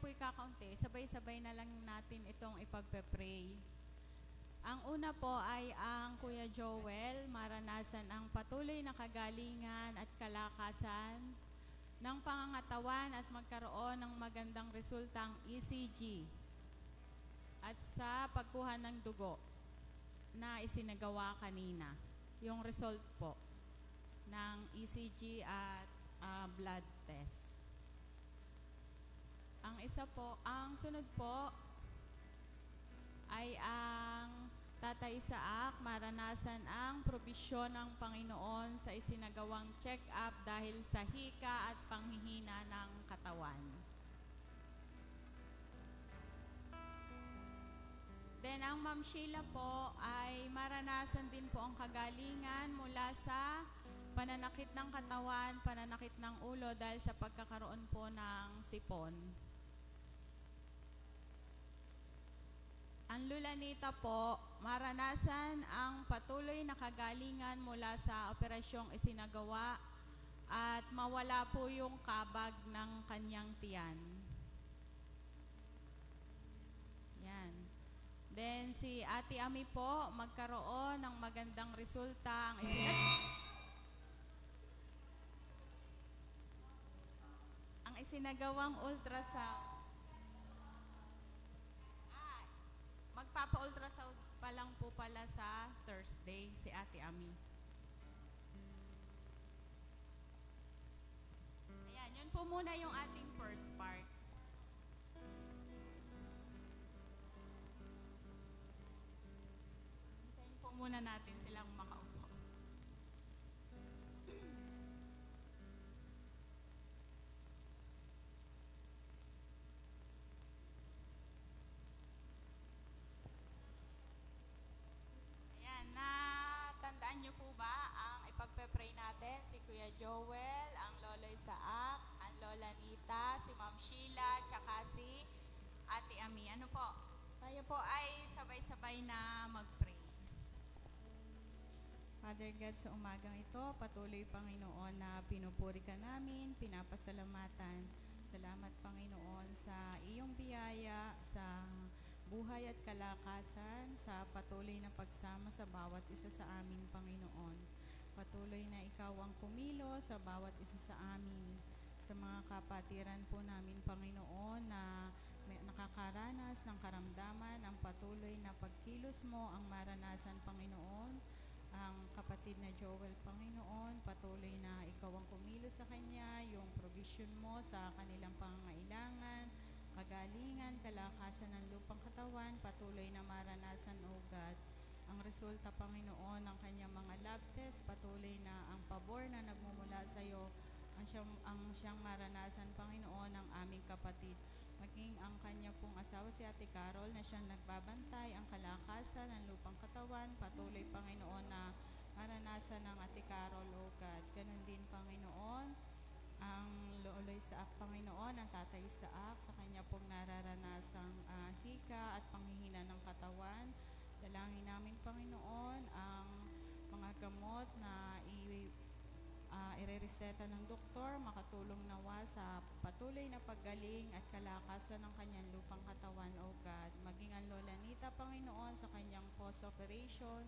po'y kakaunti, sabay-sabay na lang natin itong ipagpe-pray. Ang una po ay ang Kuya Joel, maranasan ang patuloy na kagalingan at kalakasan ng pangangatawan at magkaroon ng magandang resultang ECG at sa pagkuha ng dugo na isinagawa kanina. Yung result po ng ECG at blood test. Ang sunod po ay ang Tatay Isaac, maranasan ang probisyon ng Panginoon sa isinagawang check-up dahil sa hika at panghihina ng katawan. Then ang Ma'am Sheila po ay maranasan din po ang kagalingan mula sa pananakit ng katawan, pananakit ng ulo dahil sa pagkakaroon po ng sipon. Ang Lulanita po, maranasan ang patuloy na kagalingan mula sa operasyong isinagawa at mawala po yung kabag ng kanyang tiyan. Yan. Then si Ate Ami po, magkaroon ng magandang resulta ang isinagawang ultrasound. Magpapa-ultrasound pa lang po pala sa Thursday si Ate Ami. Ayan, yun po muna yung ating first part. Hintayin po muna natin silang makaupo. Natandaan niyo po ba ang ipagpe-pray natin? Si Kuya Joel, ang Lola Isaac, ang Lola Nita, si Ma'am Sheila, tsaka si Ate Ami. Ano po? Tayo po ay sabay-sabay na mag-pray. Father God, sa umagang ito, patuloy Panginoon na pinupuri ka namin, pinapasalamatan. Salamat Panginoon sa iyong biyaya, sa buhay at kalakasan, sa patuloy na pagsama sa bawat isa sa amin, Panginoon. Patuloy na ikaw ang kumilo sa bawat isa sa amin. Sa mga kapatiran po namin, Panginoon, na nakakaranas ng karamdaman, ang patuloy na pagkilos mo, ang maranasan, Panginoon. Ang kapatid na Joel, Panginoon, patuloy na ikaw ang kumilos sa kanya, yung provision mo sa kanilang pangangailangan, kagalingan, kalakasan ng lupang katawan, patuloy na maranasan, O God. Ang resulta, Panginoon, ng kanyang mga lab test, patuloy na ang pabor na nagmumula sa iyo, ang siyang maranasan, Panginoon, ng aming kapatid. Maging ang kanya pong asawa si Ate Carol na siyang nagbabantay, ang kalakasan ng lupang katawan, patuloy, Panginoon, na maranasan ng Ate Carol, O God. Ganun din, Panginoon, ang Lola Isaac, Panginoon, ang Tatay Isaac, sa kanya pong nararanasang hika at panghihina ng katawan. Dalangin namin, Panginoon, ang mga gamot na irereseta ng doktor, makatulong nawa sa patuloy na paggaling at kalakasan ng kanyang lupang katawan, O God. Maging ang Lola Nita, Panginoon, sa kanyang post-operation,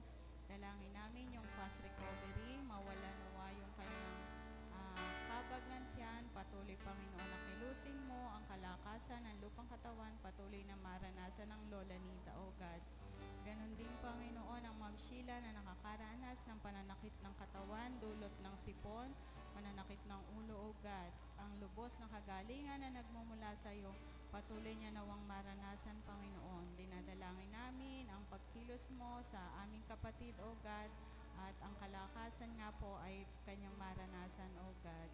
dalangin namin yung fast recovery, mawala nawa yung kanyang kabag ng tiyan, patuloy, Panginoon, na kilusin mo ang kalakasan ng lupang katawan, patuloy na maranasan ng Lola Nita, O God. Ganon din, Panginoon, ang Ma'am Sheila na nakakaranas ng pananakit ng katawan, dulot ng sipon, pananakit ng ulo, O God. Ang lubos ng kagalingan na nagmumula sa iyo, patuloy niya nawang maranasan, Panginoon. Dinadalangin namin ang pagkilos mo sa aming kapatid, O God, at ang kalakasan nga po ay kanyang maranasan, O God.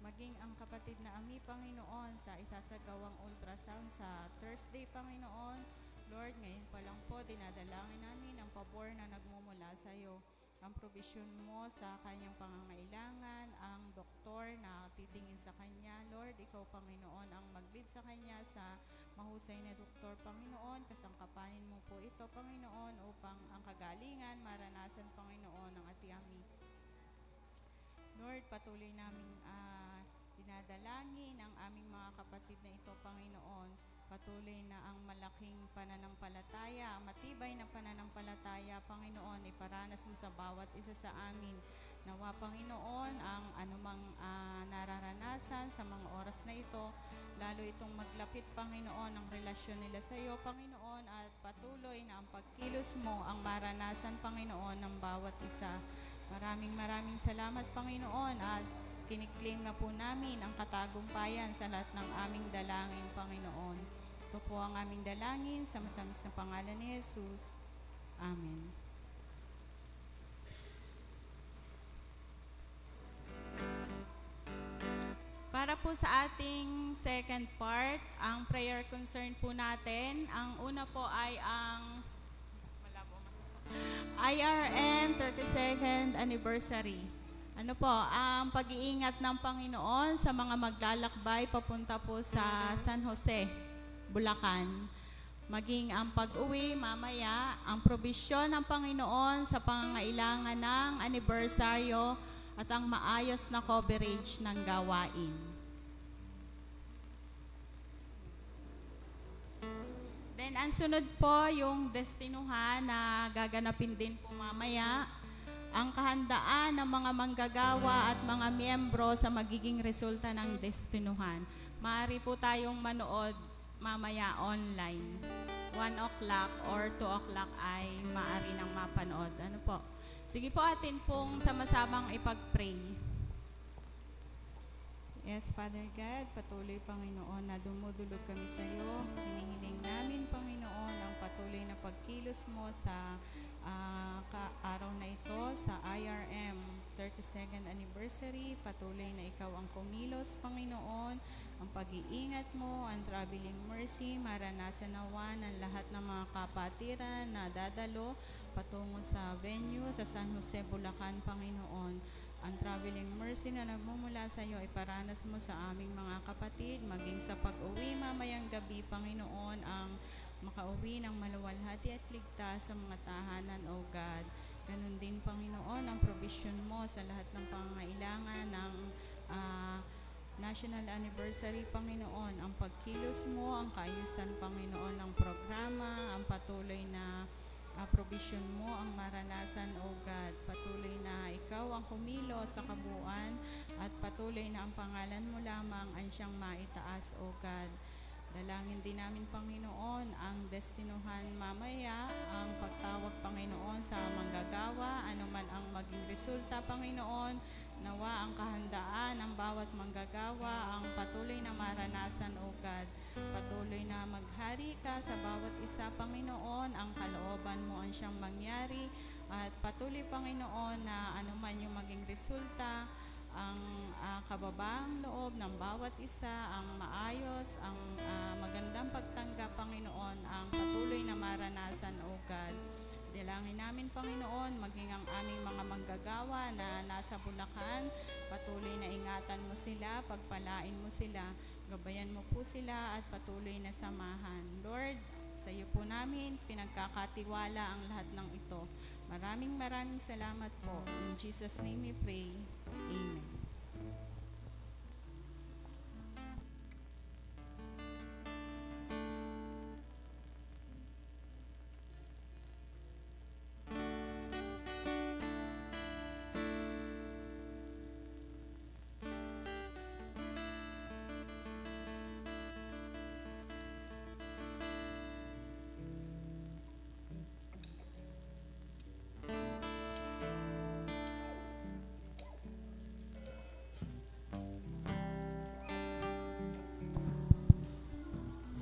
Maging ang kapatid na Ami, Panginoon, sa isasagawang ultrasound sa Thursday, Panginoon. Lord, ngayon pa lang po, dinadalangin namin ang pabor na nagmumula sa iyo. Ang provision mo sa kanyang pangangailangan, ang doktor na titingin sa kanya. Lord, ikaw, Panginoon, ang mag-lead sa kanya sa mahusay na doktor, Panginoon. Kasangkapanin mo po ito, Panginoon, upang ang kagalingan maranasan, Panginoon, ng Ate Ami. Lord, patuloy naming dinadalangin ang aming mga kapatid na ito, Panginoon. patuloy na ang malaking pananampalataya, matibay na pananampalataya, Panginoon, iparanas mo sa bawat isa sa amin. Nawa, Panginoon, ang anumang nararanasan sa mga oras na ito, lalo itong maglapit, Panginoon, ang relasyon nila sa iyo, Panginoon, at patuloy na ang pagkilos mo ang maranasan, Panginoon, ng bawat isa. Maraming salamat, Panginoon, at kiniklaim na po namin ang katagumpayan sa lahat ng aming dalangin, Panginoon. Ito po ang aming dalangin sa matamis na pangalan ni Jesus. Amen. Para po sa ating second part, ang prayer concern po natin, ang una po ay ang IRM 32nd Anniversary. Ano po, ang pag-iingat ng Panginoon sa mga maglalakbay papunta po sa San Jose, Bulacan. Maging ang pag-uwi mamaya, ang probisyon ng Panginoon sa pangangailangan ng anibersaryo at ang maayos na coverage ng gawain. Then, ang sunod po yung destinuhan na gaganapin din po mamaya, ang kahandaan ng mga manggagawa at mga miyembro sa magiging resulta ng destinuhan. Maaari po tayong manood mamaya online. 1 o'clock or 2 o'clock ay maaari nang mapanood. Ano po? Sige po, atin pong sama-samang ipag-pray. Yes, Father God, patuloy, Panginoon, na dumudulog kami sa iyo. Hinihiling namin, Panginoon, ang patuloy na pagkilos mo sa araw na ito, sa IRM 32nd Anniversary. Patuloy na ikaw ang kumilos, Panginoon, ang pag-iingat mo, ang traveling mercy, maranasan nawa ng lahat ng mga kapatiran na dadalo patungo sa venue sa San Jose, Bulacan, Panginoon. Ang traveling mercy na nagmumula sa iyo, iparanas mo sa aming mga kapatid, maging sa pag-uwi mamayang gabi, Panginoon, ang makauwi ng maluwalhati at ligtas sa mga tahanan, O God. Ganun din, Panginoon, ang provision mo sa lahat ng pangangailangan ng National Anniversary, Panginoon. Ang pagkilos mo, ang kaayusan, Panginoon, ng programa, ang patuloy na provision mo ang maranasan, O God. Patuloy na ikaw ang kumilos sa kabuuan at patuloy na ang pangalan mo lamang ang siyang maitaas, O God. Dalangin din namin, Panginoon, ang destinuhan mamaya, ang pagtawag, Panginoon, sa manggagawa, anuman ang maging resulta, Panginoon, nawa ang kahandaan ng bawat manggagawa, ang patuloy na maranasan, O God. Patuloy na maghari ka sa bawat isa, Panginoon, ang kalooban mo ang siyang mangyari, at patuloy, Panginoon, na anuman yung maging resulta, ang kababaang loob ng bawat isa, ang maayos, ang magandang pagtanggap, Panginoon, ang patuloy na maranasan, O God. Dalangin namin, Panginoon, maging ang aming mga manggagawa na nasa Bulacan, patuloy na ingatan mo sila, pagpalain mo sila, gabayan mo po sila at patuloy na samahan. Lord, sa iyo po namin pinagkakatiwala ang lahat ng ito. Maraming salamat po. In Jesus' name we pray. Amen.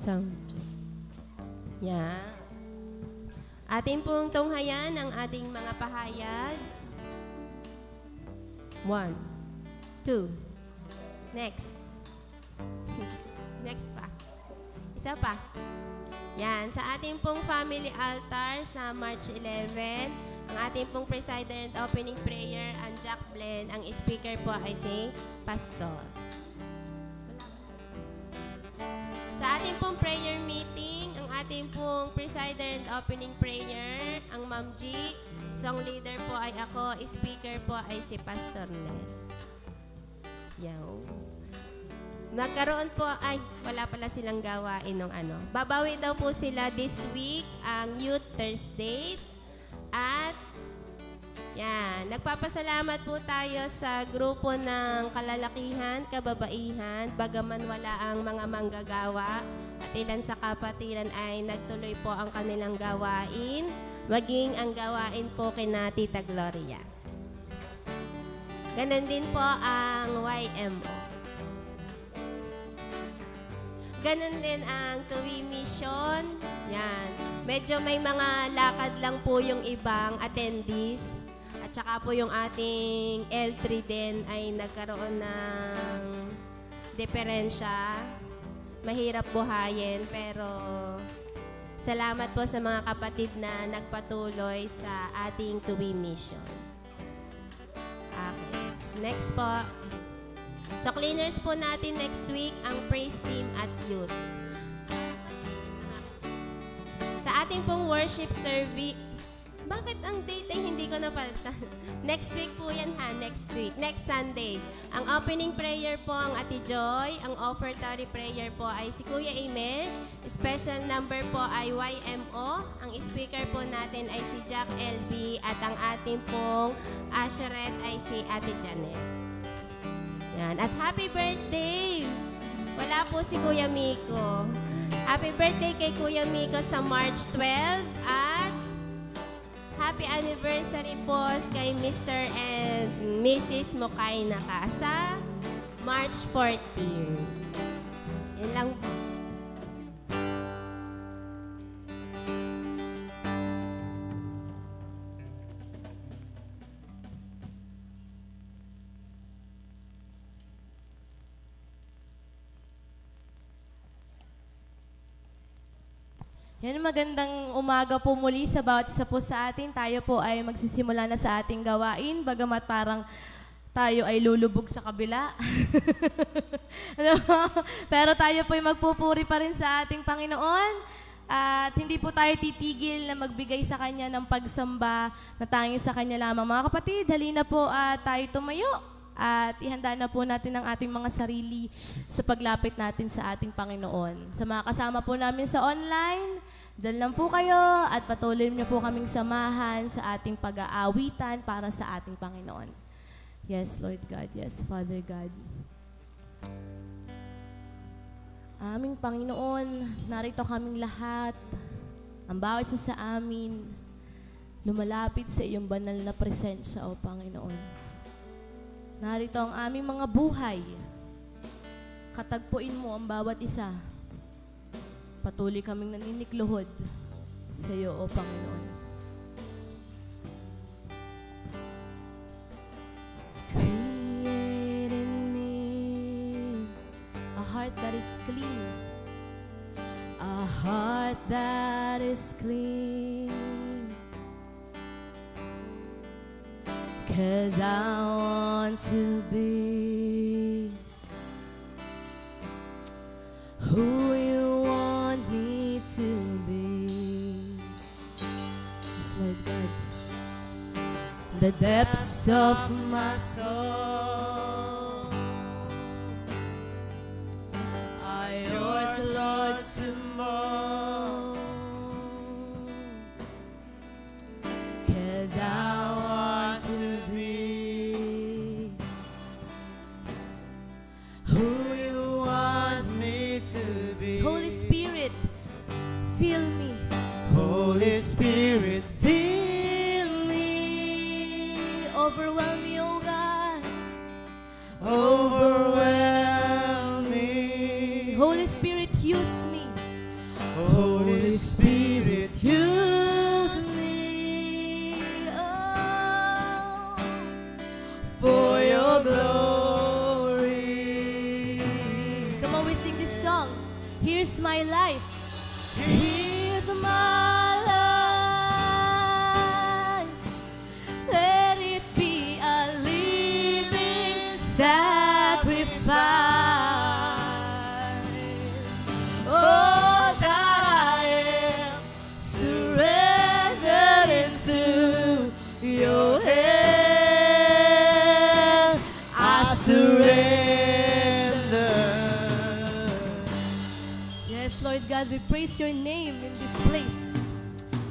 Sound check. Yeah. Ating pong tunghayan ang ating mga pahayag. 1, 2. Next. Next pa. Isa pa. Yan. Sa ating pong family altar sa March 11, ang ating pong presider and opening prayer, ang Jack Blend, ang speaker po ay si Pastor. Sa ating pong prayer meeting, ang ating pong presider and opening prayer, ang Ma'am G, song leader po ay ako, speaker po ay si Pastor Ned. Yaw. Nagkaroon po, ay, wala pala silang gawain nung ano. Babawi daw po sila this week, ang Youth Thursday. At, yan, nagpapasalamat po tayo sa grupo ng kalalakihan, kababaihan, bagaman wala ang mga manggagawa. At ilan sa kapatiran ay nagtuloy po ang kanilang gawain, maging ang gawain po kina Tita Gloria. Ganon din po ang YMO. Ganon din ang Tuwi Mission. Yan. Medyo may mga lakad lang po yung ibang attendees. At saka po yung ating L3 din ay nagkaroon ng diferensya. Mahirap buhayin, pero salamat po sa mga kapatid na nagpatuloy sa ating Tuwi Mission. Okay. Next po. So, cleaners po natin next week ang praise team at youth. Sa ating pong worship service, bakit ang date ay hindi ko napalitan? Next week po yan ha, next week. Next Sunday. Ang opening prayer po ang Ate Joy. Ang offertory prayer po ay si Kuya Aimee. Special number po ay YMO. Ang speaker po natin ay si Jack LB. At ang ating pong usherette ay si Ate Janet. Yan. At happy birthday! Wala po si Kuya Miko. Happy birthday kay Kuya Miko sa March 12. At happy anniversary po kay Mr. and Mrs. Mokay Nakasa, March 14. Yan lang po. Yan, magandang umaga po muli sa bawat isa po sa atin. Tayo po ay magsisimula na sa ating gawain, bagamat parang tayo ay lulubog sa kabila. Pero tayo po ay magpupuri pa rin sa ating Panginoon. At hindi po tayo titigil na magbigay sa Kanya ng pagsamba na tanging sa Kanya lamang. Mga kapatid, halina po tayo tumayo. At ihanda na po natin ang ating mga sarili sa paglapit natin sa ating Panginoon. Sa mga kasama po namin sa online, dyan lang po kayo at patuloy niyo po kaming samahan sa ating pag-aawitan para sa ating Panginoon. Yes, Lord God. Yes, Father God. Aming Panginoon, narito kaming lahat, ang bawat isa sa amin, lumalapit sa iyong banal na presensya, O Panginoon. Narito ang aming mga buhay. Katagpuin mo ang bawat isa. Patuloy kaming naninikluhod sa iyo, O Panginoon. Create in me a heart that is clean. A heart that is clean. 'Cause I want to be who you want me to be. Yes, Lord God. The depths of my soul are yours, Lord, to mold. 'Cause I want to be who you want me to be. Holy Spirit, fill me. Holy Spirit, Fill me. Overwhelm me, oh God. overwhelm me. Holy Spirit, use me. Holy Spirit, Use me. Oh, for your glory. Come on, we sing this song. Here's my life. Here's my life. Let it be a living sacrifice. Oh, that I am surrendered into your hands. I surrender. Lord God, we praise your name in this place.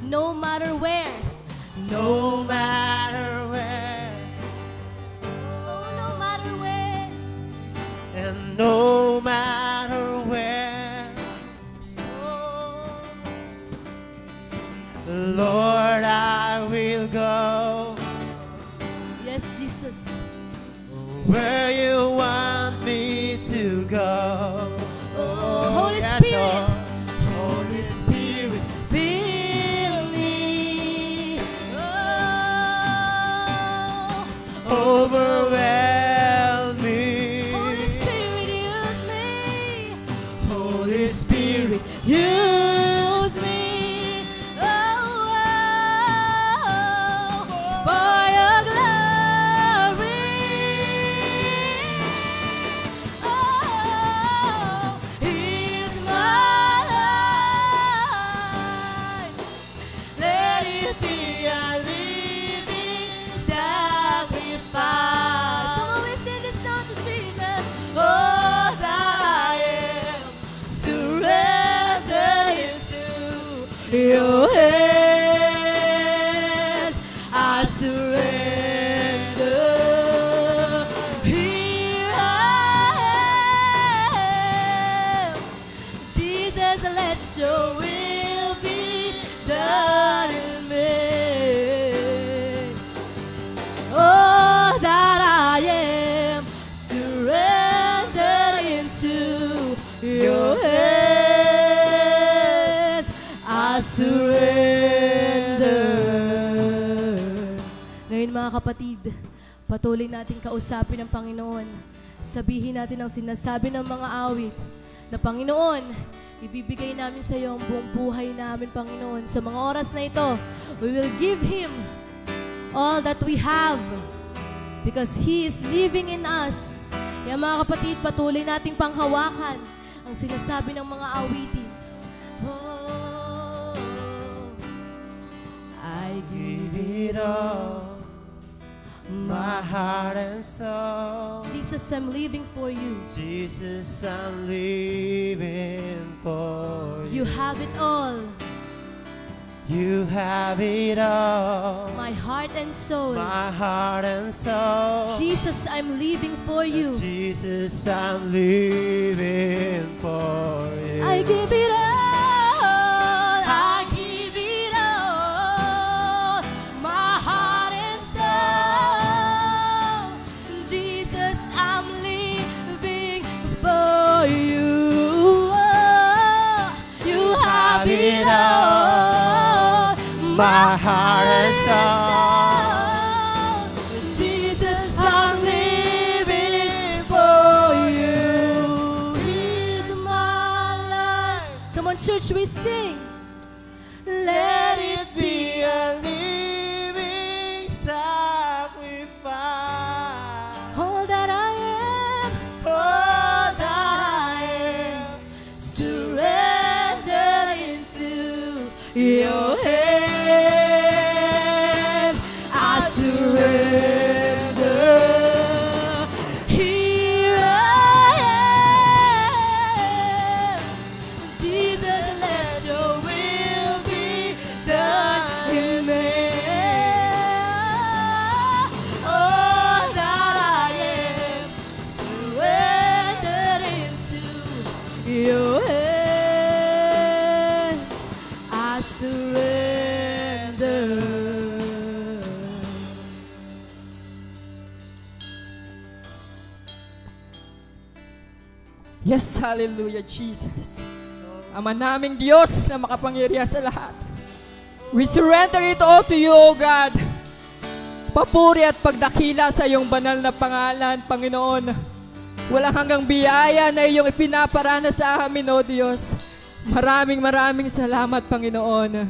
No matter where. No matter where, Oh, no matter where. and no matter where, oh, Lord, I will go Yes, Jesus. where you want me to go. Oh, Holy yes, Spirit. Lord. Holy Spirit, Fill me. Oh, overwhelm me. Holy Spirit, use me. Holy Spirit, Use me. Oh, for your glory. Oh, here's my life. Let it be a living sacrifice. Come on, we sing this song to Jesus. Oh, that I am surrendered into your hands. I surrender. Here I am. Jesus, let your will be done in me. Oh, that I am surrendered into your hands. I surrender. Ngayon mga kapatid, patuloy natin kausapin ang Panginoon. Sabihin natin ang sinasabi ng mga awit na Panginoon, ibibigay namin sa iyo ang buong buhay namin, Panginoon. Sa mga oras na ito, we will give Him all that we have because He is living in us. Kaya mga kapatid, patuloy nating panghawakan ang sinasabi ng mga awitin. Oh, I give it all, my heart and soul. Jesus, I'm living for you. Jesus, I'm living for you. You have it all. You have it all, My heart and soul. my heart and soul. Jesus, I'm living for you. Jesus, I'm living for you. I give it all. I give it all. My heart and soul. Jesus, I'm living for you. Oh, you have it all. My heart and soul. Jesus, I'm living for you. Here's my life. Come on, church, we sing. Let it be a living sacrifice. All that I am, All that I am, surrendered into your hands. I surrender. Here I am. Jesus, let your will be done in me. All that I am, surrendered into your hands. I surrender. Yes, hallelujah, Jesus. Ama naming Diyos na makapangyarihan sa lahat. We surrender it all to you, O God. Papuri at pagdakila sa iyong banal na pangalan, Panginoon. Walang hanggang biyaya na iyong ipinaparana sa amin, O Diyos. Maraming salamat, Panginoon.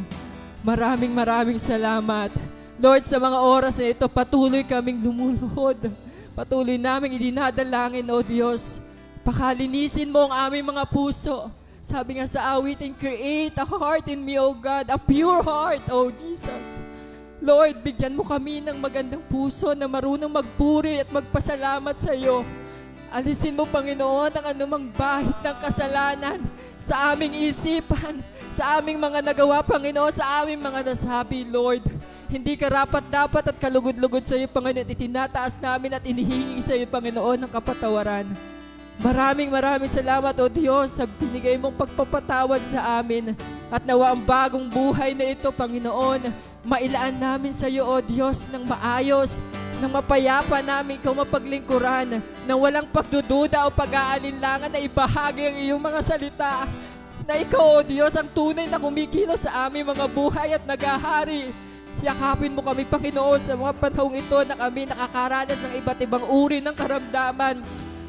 Maraming salamat. Lord, sa mga oras na ito, patuloy kaming lumuluhod. Patuloy naming idinadalangin, O Diyos. Pakalinisin mo ang aming mga puso. Sabi nga sa awitin, create a heart in me, O God, a pure heart, O Jesus. Lord, bigyan mo kami ng magandang puso na marunong magpuri at magpasalamat sa iyo. Alisin mo, Panginoon, ang anumang bahid ng kasalanan sa aming isipan, sa aming mga nagawa, Panginoon, sa aming mga nasabi, Lord. Hindi karapat-dapat at kalugod-lugod sa iyo, Panginoon, itinataas namin at inihingi sa iyo, Panginoon, ng kapatawaran. Maraming salamat, O Diyos, sa binigay mong pagpapatawad sa amin. At nawa ang bagong buhay na ito, Panginoon, mailaan namin sa iyo, O Diyos, ng maayos, ng mapayapa namin ikaw mapaglingkuran, nang walang pagdududa o pag-aalinlangan na ibahagi ang iyong mga salita, na ikaw, O Diyos, ang tunay na kumikilos sa aming mga buhay at nagahari. Yakapin mo kami, Panginoon, sa mga panahong ito na kami nakakaranas ng iba't ibang uri ng karamdaman.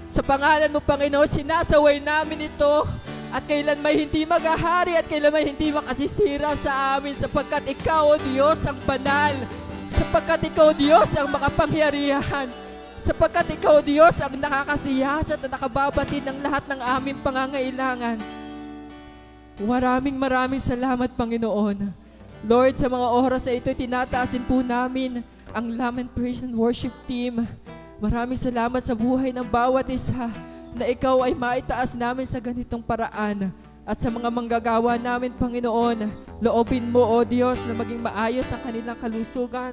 Sa pangalan mo, Panginoon, sinasaway namin ito at kailan may hindi maghahari at kailan may hindi makasisira sa amin, sapagkat ikaw, O Diyos, ang banal, sapagkat ikaw, Diyos, ang makapangyarihan, sapagkat ikaw, Diyos, ang nakakasiyasat at nakababatid ng lahat ng aming pangangailangan. Maraming salamat, Panginoon. Lord, sa mga oras na ito, tinataasin po namin ang Lament, Praise and Worship Team. Maraming salamat sa buhay ng bawat isa na ikaw ay maitaas namin sa ganitong paraan. At sa mga manggagawa namin, Panginoon, loobin mo, O Diyos, na maging maayos ang kanilang kalusugan.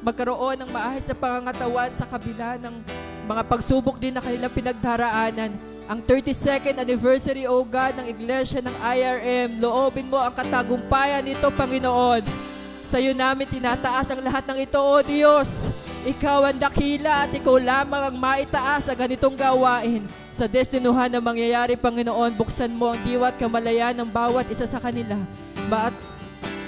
Magkaroon ng maayos na pangangatawan sa kabila ng mga pagsubok din na kanilang pinagdaraanan. Ang 32nd anniversary, O God, ng Iglesia ng IRM, loobin mo ang katagumpayan nito, Panginoon. Sa iyo namin tinataas ang lahat ng ito, O Diyos. Ikaw ang dakila at ikaw lamang ang maitaas sa ganitong gawain. Sa destinuhan na mangyayari, Panginoon, buksan mo ang diwa at kamalayan ng bawat isa sa kanila.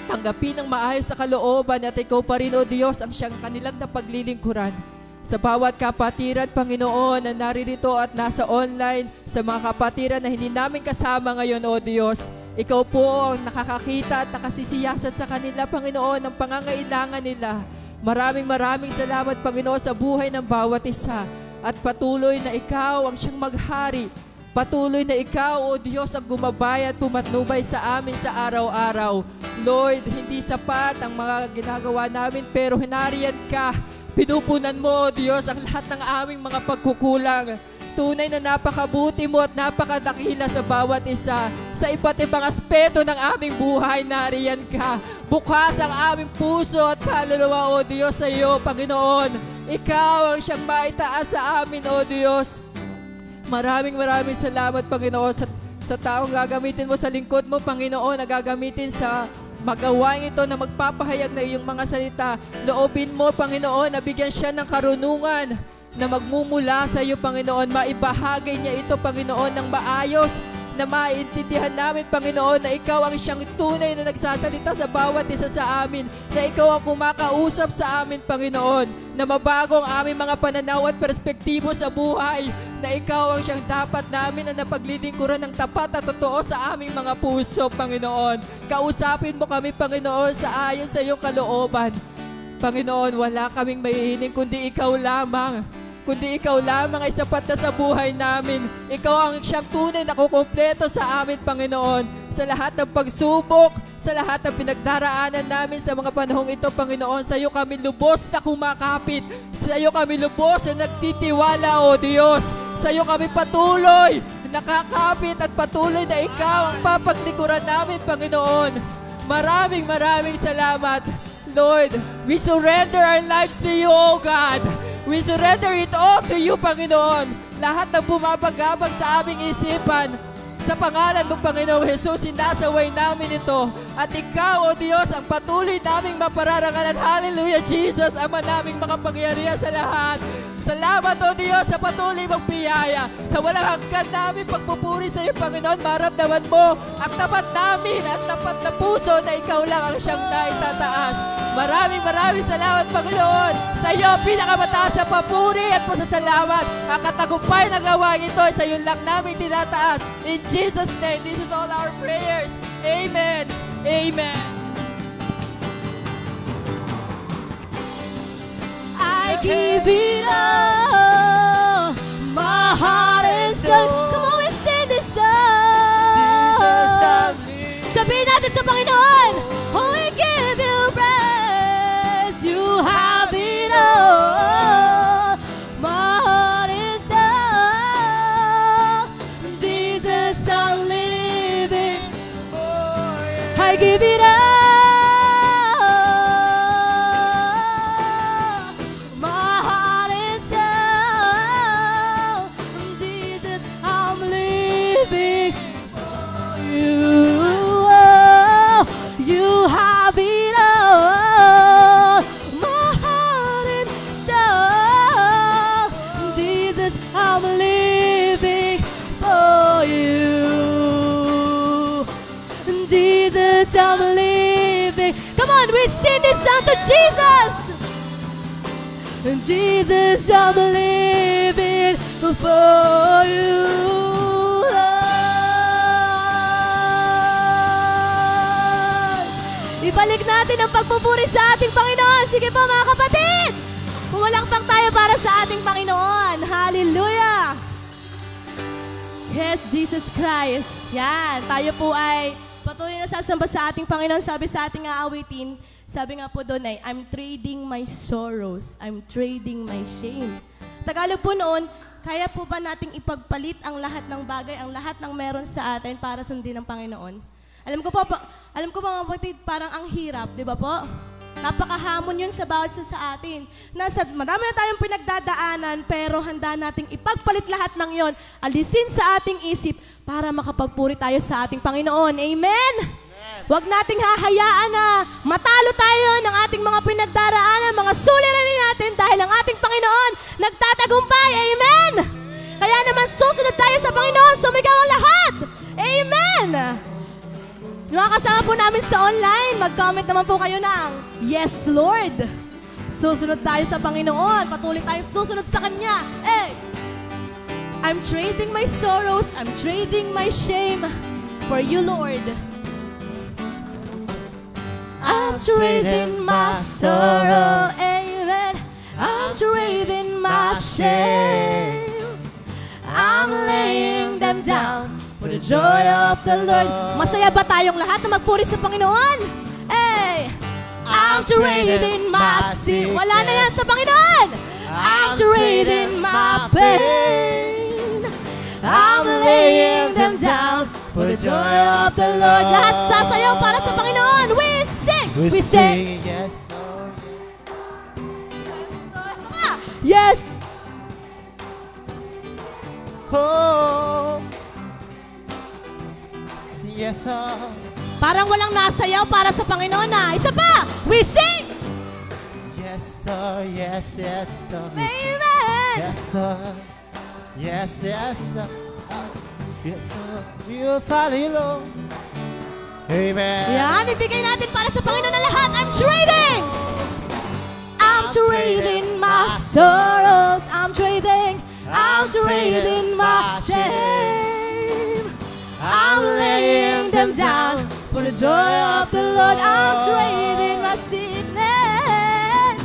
Tanggapin ng maayos sa kalooban at ikaw pa rin, O Diyos, ang siyang kanilang napaglilingkuran. Sa bawat kapatiran, Panginoon, na naririto at nasa online, sa mga kapatiran na hindi namin kasama ngayon, O Diyos, ikaw po ang nakakakita at nakasisiyasat sa kanila, Panginoon, ng pangangailangan nila. Maraming salamat, Panginoon, sa buhay ng bawat isa. At patuloy na ikaw ang siyang maghari. Patuloy na ikaw, O Diyos, ang gumabay at pumatnubay sa amin sa araw-araw. Lord, hindi sapat ang mga ginagawa namin, pero hinariyan ka. Pinupunan mo, O Diyos, ang lahat ng aming mga pagkukulang. Tunay na napakabuti mo at napakadakila sa bawat isa. Sa iba't ibang aspeto ng aming buhay, nariyan ka. Bukas ang aming puso at kaluluwa, O Diyos, sa iyo, Panginoon. Ikaw ang siyang maitaas sa amin, O Diyos. Maraming salamat, Panginoon, sa taong gagamitin mo sa lingkod mo, Panginoon, na gagamitin sa magawain ito na magpapahayag na iyong mga salita. Loobin mo, Panginoon, na bigyan siya ng karunungan na magmumula sa iyo, Panginoon. Maibahagi niya ito, Panginoon, ng maayos, na maintindihan namin, Panginoon, na ikaw ang siyang tunay na nagsasalita sa bawat isa sa amin, na ikaw ang kumakausap sa amin, Panginoon, na mabago ang aming mga pananaw at perspektibo sa buhay, na ikaw ang siyang dapat namin na napaglilingkuran ng tapat at totoo sa aming mga puso, Panginoon. Kausapin mo kami, Panginoon, sa ayon sa iyong kalooban. Panginoon, wala kaming mahihiling kundi ikaw lamang. Kundi ikaw lamang ay sapat na sa buhay namin. Ikaw ang siyang tunay na kukumpleto sa amin, Panginoon. Sa lahat ng pagsubok, sa lahat ng pinagdaraanan namin sa mga panahong ito, Panginoon, sa iyo kami lubos na kumakapit. Sa iyo kami lubos na nagtitiwala, O Diyos. Sa iyo kami patuloy nakakapit at patuloy na ikaw ang papaglikuran namin, Panginoon. Maraming salamat, Lord. We surrender our lives to you, O God. We surrender it all to you, Panginoon. Lahat ng bumabagabag sa aming isipan, sa pangalan ng Panginoong Jesus, sinasaway namin ito. At ikaw, O Diyos, ang patuloy naming mapararangalan. Hallelujah, Jesus, Ama naming makapangyarihan sa lahat. Salamat, O Diyos, sa patuloy mong biyaya. Sa walang hanggan namin pagpupuri sa iyo, Panginoon, maramdaman mo ang tapat namin at tapat na puso na ikaw lang ang siyang naitataas. Maraming salamat, Panginoon. Sa iyo, pinakamataas na papuri at pasasalamat. Ang katagumpay na gawain ito, sa iyo lang namin tinataas. In Jesus' name, this is all our prayers. Amen. Amen. I give it all, my heart and soul. Come on, we sing this song. Sabihin natin sa Panginoon, oh, we give you praise. You have it all, my heart and soul. I give it up. My heart and soul, Jesus, I'm living for you. Oh, you have it all. My heart and soul, Jesus, I'm living for you. Jesus, I'm living. Come on, we sing this song to Jesus. Jesus, I'm living for you. Ibalik natin ang pagpupuri sa ating Panginoon. Sige po mga kapatid. Pumalakpak tayo para sa ating Panginoon. Hallelujah. Yes, Jesus Christ. Yan, tayo po ay patuloy na sasamba sa ating Panginoon. Sabi sa ating aawitin, sabi nga po doon ay, I'm trading my sorrows, I'm trading my shame. Tagalog po noon, kaya po ba nating ipagpalit ang lahat ng bagay, ang lahat ng meron sa atin para sundin ng Panginoon? Alam ko po mga kapatid, parang ang hirap, di ba po? Napakahamon yun sa bawat isa sa atin. Marami na tayong pinagdadaanan, pero handa nating ipagpalit lahat ng yon, alisin sa ating isip para makapagpuri tayo sa ating Panginoon. Amen? Huwag nating hahayaan na matalo tayo ng ating mga pinagdaraanan, mga suliranin natin dahil ang ating Panginoon nagtatagumpay. Amen? Kaya naman susunod tayo sa Panginoon, sumigaw ang lahat. Amen? Yung mga kasama po namin sa online, mag-comment naman po kayo ng Yes, Lord. Susunod tayo sa Panginoon. Patuloy tayong susunod sa Kanya. Hey! I'm trading my sorrows, I'm trading my shame for you, Lord. I'm trading my sorrow, amen. I'm trading my shame. I'm laying them down for the joy of the Lord. Masaya ba tayong lahat na magpuri sa Panginoon? Hey! I'm trading my sin. Wala na yan sa Panginoon. I'm trading my pain. I'm laying them down for the joy of the Lord. Lahat sasayaw para sa Panginoon. We sing. We sing. Yes, Lord, yes. Yes. Oh. Yes, Lord. Parang walang nasayaw para sa Panginoon na. Isa pa. We sing. Yes, Lord, yes, yes, Lord. Amen. Yes, Lord. Yes, yes, Lord. Yes, Lord. We will follow you, Lord. Amen. Yan, ibigay natin para sa Panginoon na lahat. I'm trading my sorrows. I'm trading my shame. I'm laying them down for the joy of the Lord. I'm trading my sickness.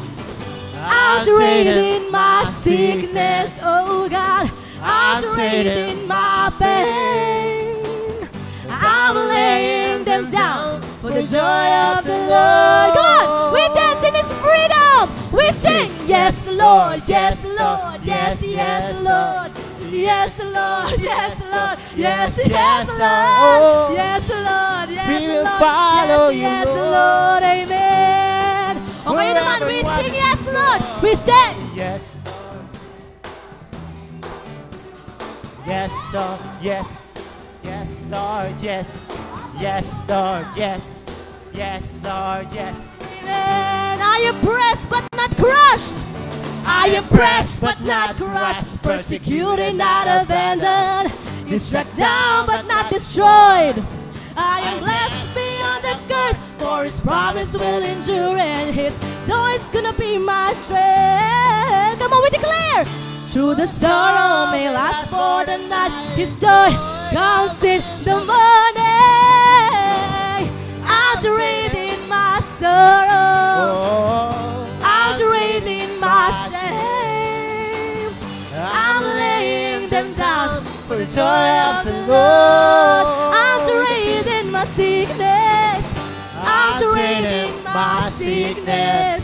I'm trading my sickness, oh God. I'm trading my pain. I'm laying them down for the joy of the Lord. Come on, we dance in His freedom. We sing, yes, Lord, yes, Lord, yes, yes, Lord. Yes, Lord, yes, Lord, yes, yes, Lord, yes, Lord, yes, We will Lord, follow you, yes, Lord. Lord, amen. Okay naman, we sing, yes, Lord, we sing. Yes. Yes, Lord, yes. Yes, Lord, yes. Yes, Lord, yes. Yes, Lord, yes. Amen. I am pressed but not crushed. I am pressed but not crushed. Persecuted, not abandoned. Struck down but not destroyed. I am blessed beyond the curse, for His promise will endure, and His joy is gonna be my strength. Come on, we declare. Through the sorrow may last for the night, His joy comes in the morning. I'm trading my sorrow. I'm trading my shame. I'm laying them down for the joy of the Lord. I'm trading my sickness. I'm trading my sickness.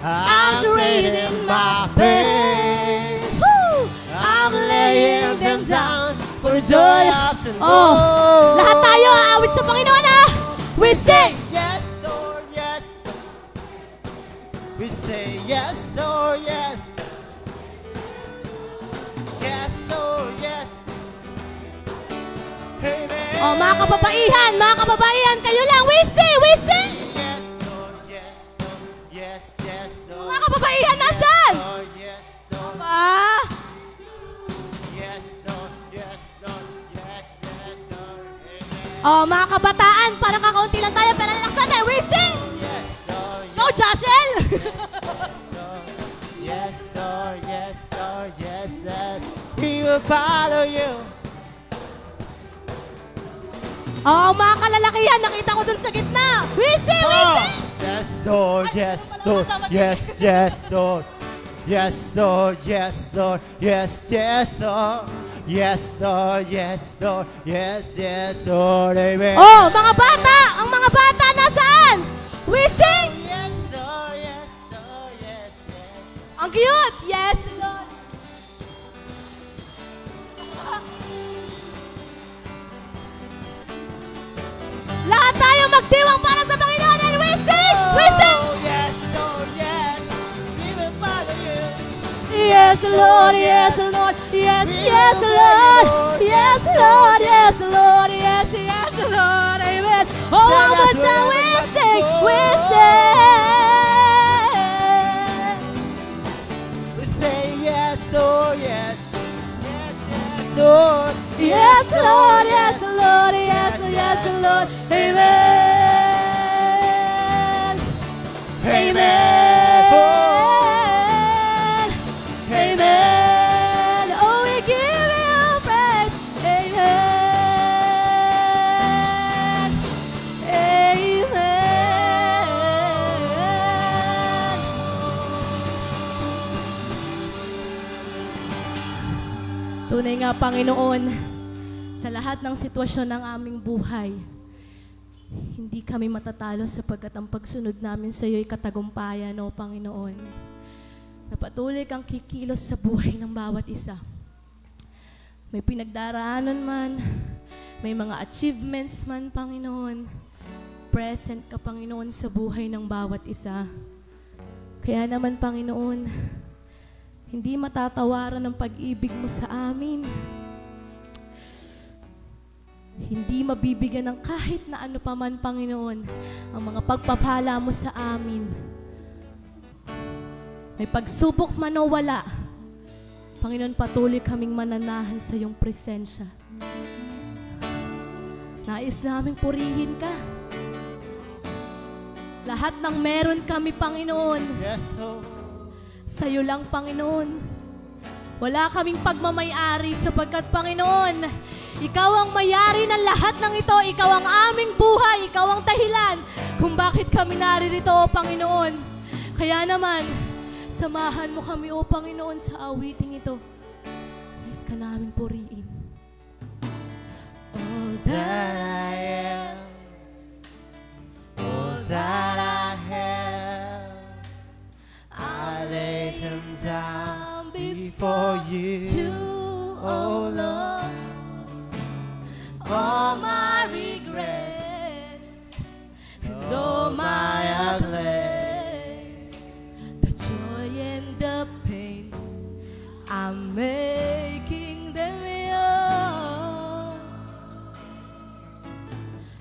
I'm trading my pain. Woo! I'm laying them down for the joy of the Lord. Lahat tayo aawit sa Panginoon, ha? We kababaihan, mga kababaihan, kayo lang. We sing, we sing. Yes, Lord, yes, Lord, yes, yes, Lord. Mga kababaihan, nasan? Lord, yes, Lord, Ah, yes, Lord, yes, Lord, yes, yes, Lord. Amen. oh, mga kabataan, parang kakaunti lang tayo, pero lalaksan tayo. We sing. Yes, Lord, Go, Jocelyn. yes, Lord, yes, Lord, yes, yes. We will follow you. Oh, mga kalalakihan, nakita ko dun sa gitna. We sing, we sing. Yes, Lord, yes, Lord, yes, yes, Lord. Yes, Lord, yes, Lord, yes, yes, Lord. Yes, Lord, yes, Lord, yes, yes, Lord, amen. Oh, mga bata, ang mga bata nasaan? We sing. Yes, Lord, yes, Lord, yes, yes. Ang cute. Yes, Lord. Lahat tayo magdiwang para sa Panginoon and we sing! We sing! Oh, yes, Lord, yes. We will follow you. Yes, Lord, yes, Lord, yes, yes, Lord, yes, Lord, yes, Lord, yes, yes, Lord, amen. Oh, one more time, we sing, we sing. We say yes, Lord, yes. Yes, yes, Lord. Yes, Lord, yes, Lord, yes, yes, Lord, amen. Amen. Amen. Oh, we give you praise. Amen. Amen. Tunay nga, Panginoon, sa lahat ng sitwasyon ng aming buhay, hindi kami matatalo sapagkat ang pagsunod namin sa iyo ay katagumpayan, o Panginoon. Na patuloy kang kikilos sa buhay ng bawat isa. May pinagdaraanan man, may mga achievements man, Panginoon. Present ka, Panginoon, sa buhay ng bawat isa. Kaya naman, Panginoon, hindi matatawaran ang pag-ibig mo sa amin. Hindi mabibigyan ng kahit na ano pa man, Panginoon, ang mga pagpapala mo sa amin. May pagsubok man o wala, Panginoon, patuloy kaming mananahan sa iyong presensya. Nais naming purihin ka. Lahat ng meron kami, Panginoon, Yes, Lord. sa iyo lang, Panginoon. Wala kaming pagmamayari sapagkat, Panginoon, ikaw ang mayari ng lahat ng ito. Ikaw ang aming buhay. Ikaw ang dahilan kung bakit kami naririto, O Panginoon. Kaya naman, samahan mo kami, O Panginoon, sa awiting ito. Nais ka naming puriin. All That I am, all that I have, I lay them down before you, oh Lord. All my regrets and all my ugly, the joy and the pain, I'm making them yours.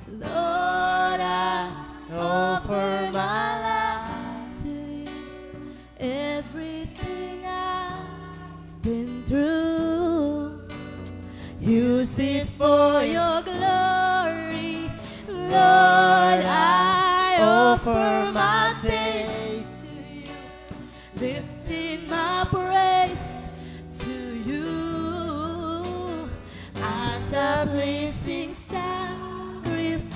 Lord, I offer my life. to you everything I've been through. Use it for Your glory, Lord, I offer my days to you, lifting my praise to you as a pleasing sacrifice.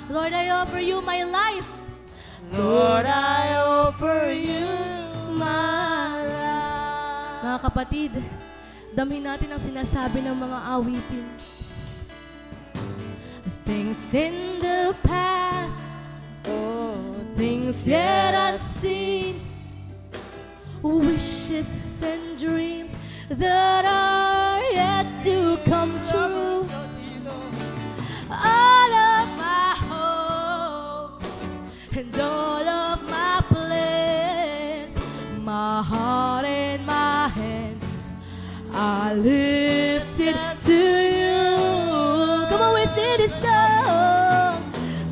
Lord, I offer you my life. Lord, I offer you my life. Mga kapatid, damhin natin ang sinasabi ng mga awitin. Things in the past, Oh, things yet unseen, wishes and dreams that are yet to come true. All of my hopes and all of my plans, my heart and my hands, I lift it to you. Come on, sing this song.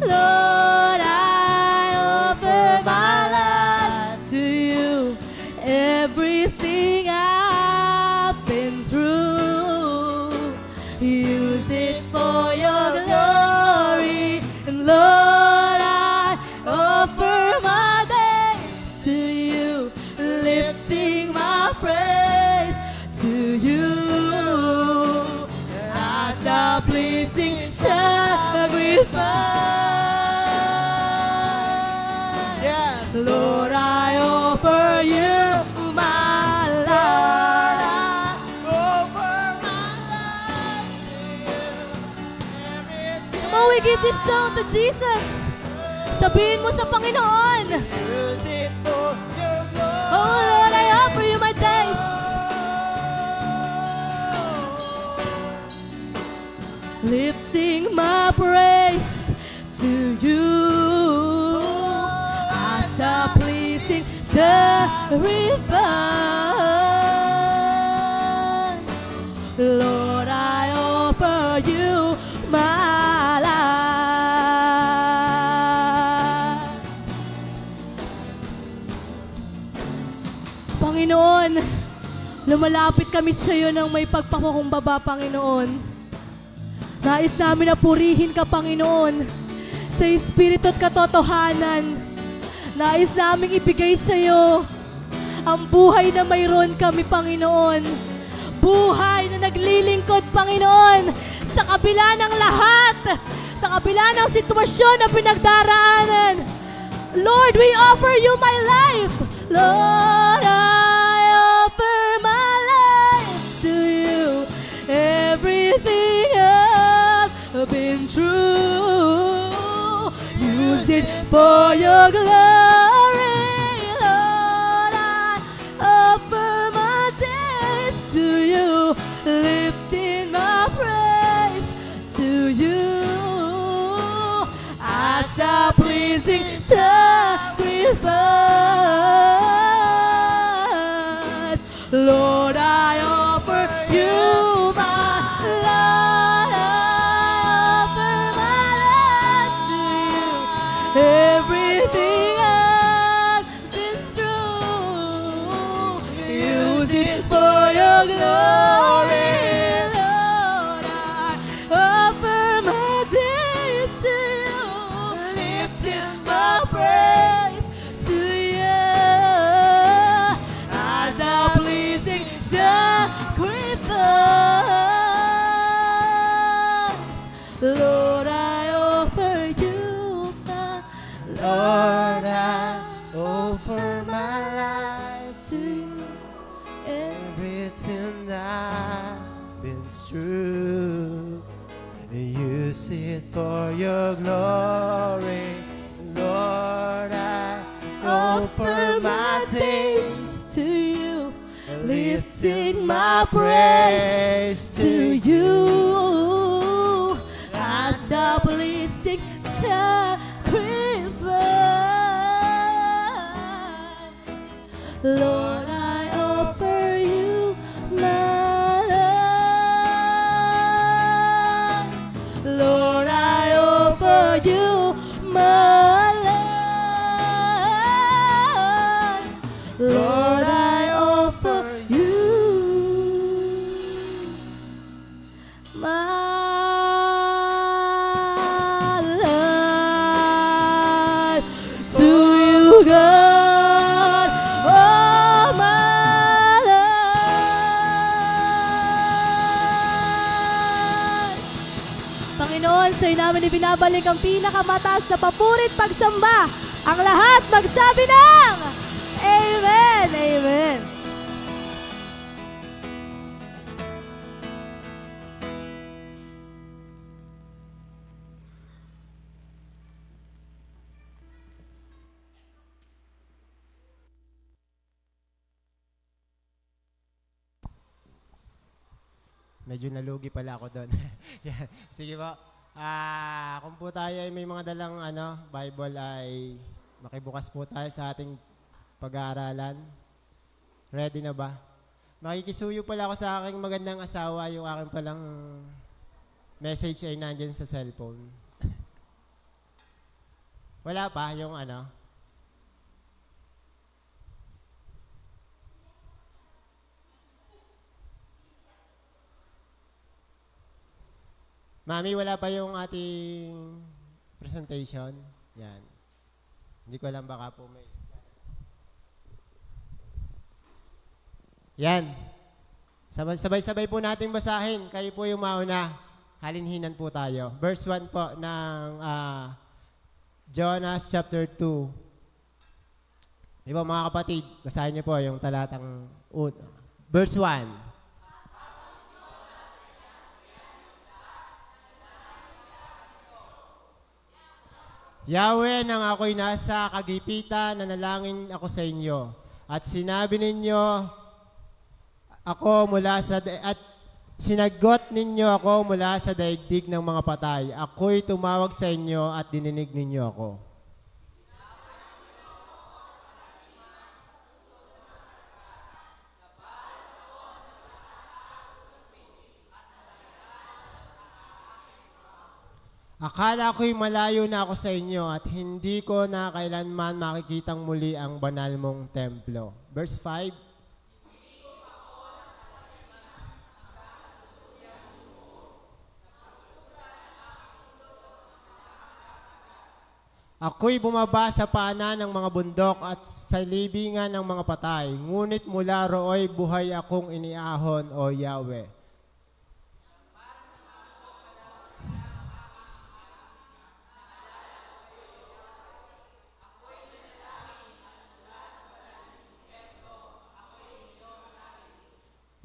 Lord, I offer my life to you. Everything I've been through, use it for your glory. And Lord, I offer my days to you, lifting my praise to you as a pleasing sacrifice. Yes, Lord, I offer you my life. over my life to you. Everything Come on, we give this song to Jesus. Sabihin mo sa Panginoon, use it for your glory. oh Lord, I offer you my days. Lifting my praise to you as a pleasing sacrifice. Lord, I offer you my life. Panginoon, lumalapit kami sa iyo ng may pagpapakumbaba, Panginoon. Nais namin na purihin ka, Panginoon, sa espiritu at katotohanan. Nais namin ibigay sa iyo ang buhay na mayroon kami, Panginoon. Buhay na naglilingkod, Panginoon, sa kabila ng lahat, sa kabila ng sitwasyon na pinagdaraanan. Lord, we offer you my life. Lord, I offer my life to you. Everything I've been through, use it for your glory. Lord, I offer my days to you, lifting my praise to you as a pleasing sacrifice. Lord, I offer you my life. I offer my life to you. Everything I've been through, use it for your glory. Lord, I offer my days to you, lifting my praise to you as a pleasing sacrifice. Lord, I offer you my Lord, I offer my life to you. Everything I've been through, use it for your glory. Lord, I offer my days to you, lifting my praise to you as a pleasing sacrifice. Lord, I offer you my life. Lord, I offer you my life. Lord, I offer you my life to you, God. Oh, my life. Panginoon, sa'yo namin ibinabalik ang pinakamataas na papurit pagsamba. Ang lahat magsabi ng Amen! Amen! Medyo nalugi pala ako doon. Yeah. Sige po. Kung po tayo ay may mga dalang Bible ay makibukas po tayo sa ating pag-aaralan. Ready na ba? Makikisuyo pala ako sa aking magandang asawa, yung aking palang message ay nandyan sa cellphone. Wala pa yung ano? Mami, wala pa yung ating presentation. Yan. Hindi ko alam, baka po may... Yan. Sabay-sabay po natin basahin. Kayo po yung mauna. Halinhinan po tayo. Verse 1 po ng Jonas chapter 2. Diba mga kapatid, basahin niyo po yung talatang verse 1. Yahweh, nang ako'y nasa kagipitan, nanalangin ako sa inyo. At sinabi ninyo ako mula sa at sinagot ninyo ako mula sa daigdig ng mga patay. Ako'y tumawag sa inyo at dininig ninyo ako. Akala ko'y malayo na ako sa inyo at hindi ko na kailanman makikitang muli ang banal mong templo. Verse 5. Ako'y bumaba sa paanan ng mga bundok at sa libingan ng mga patay. Ngunit mula rooy buhay akong iniahon, O Yahweh.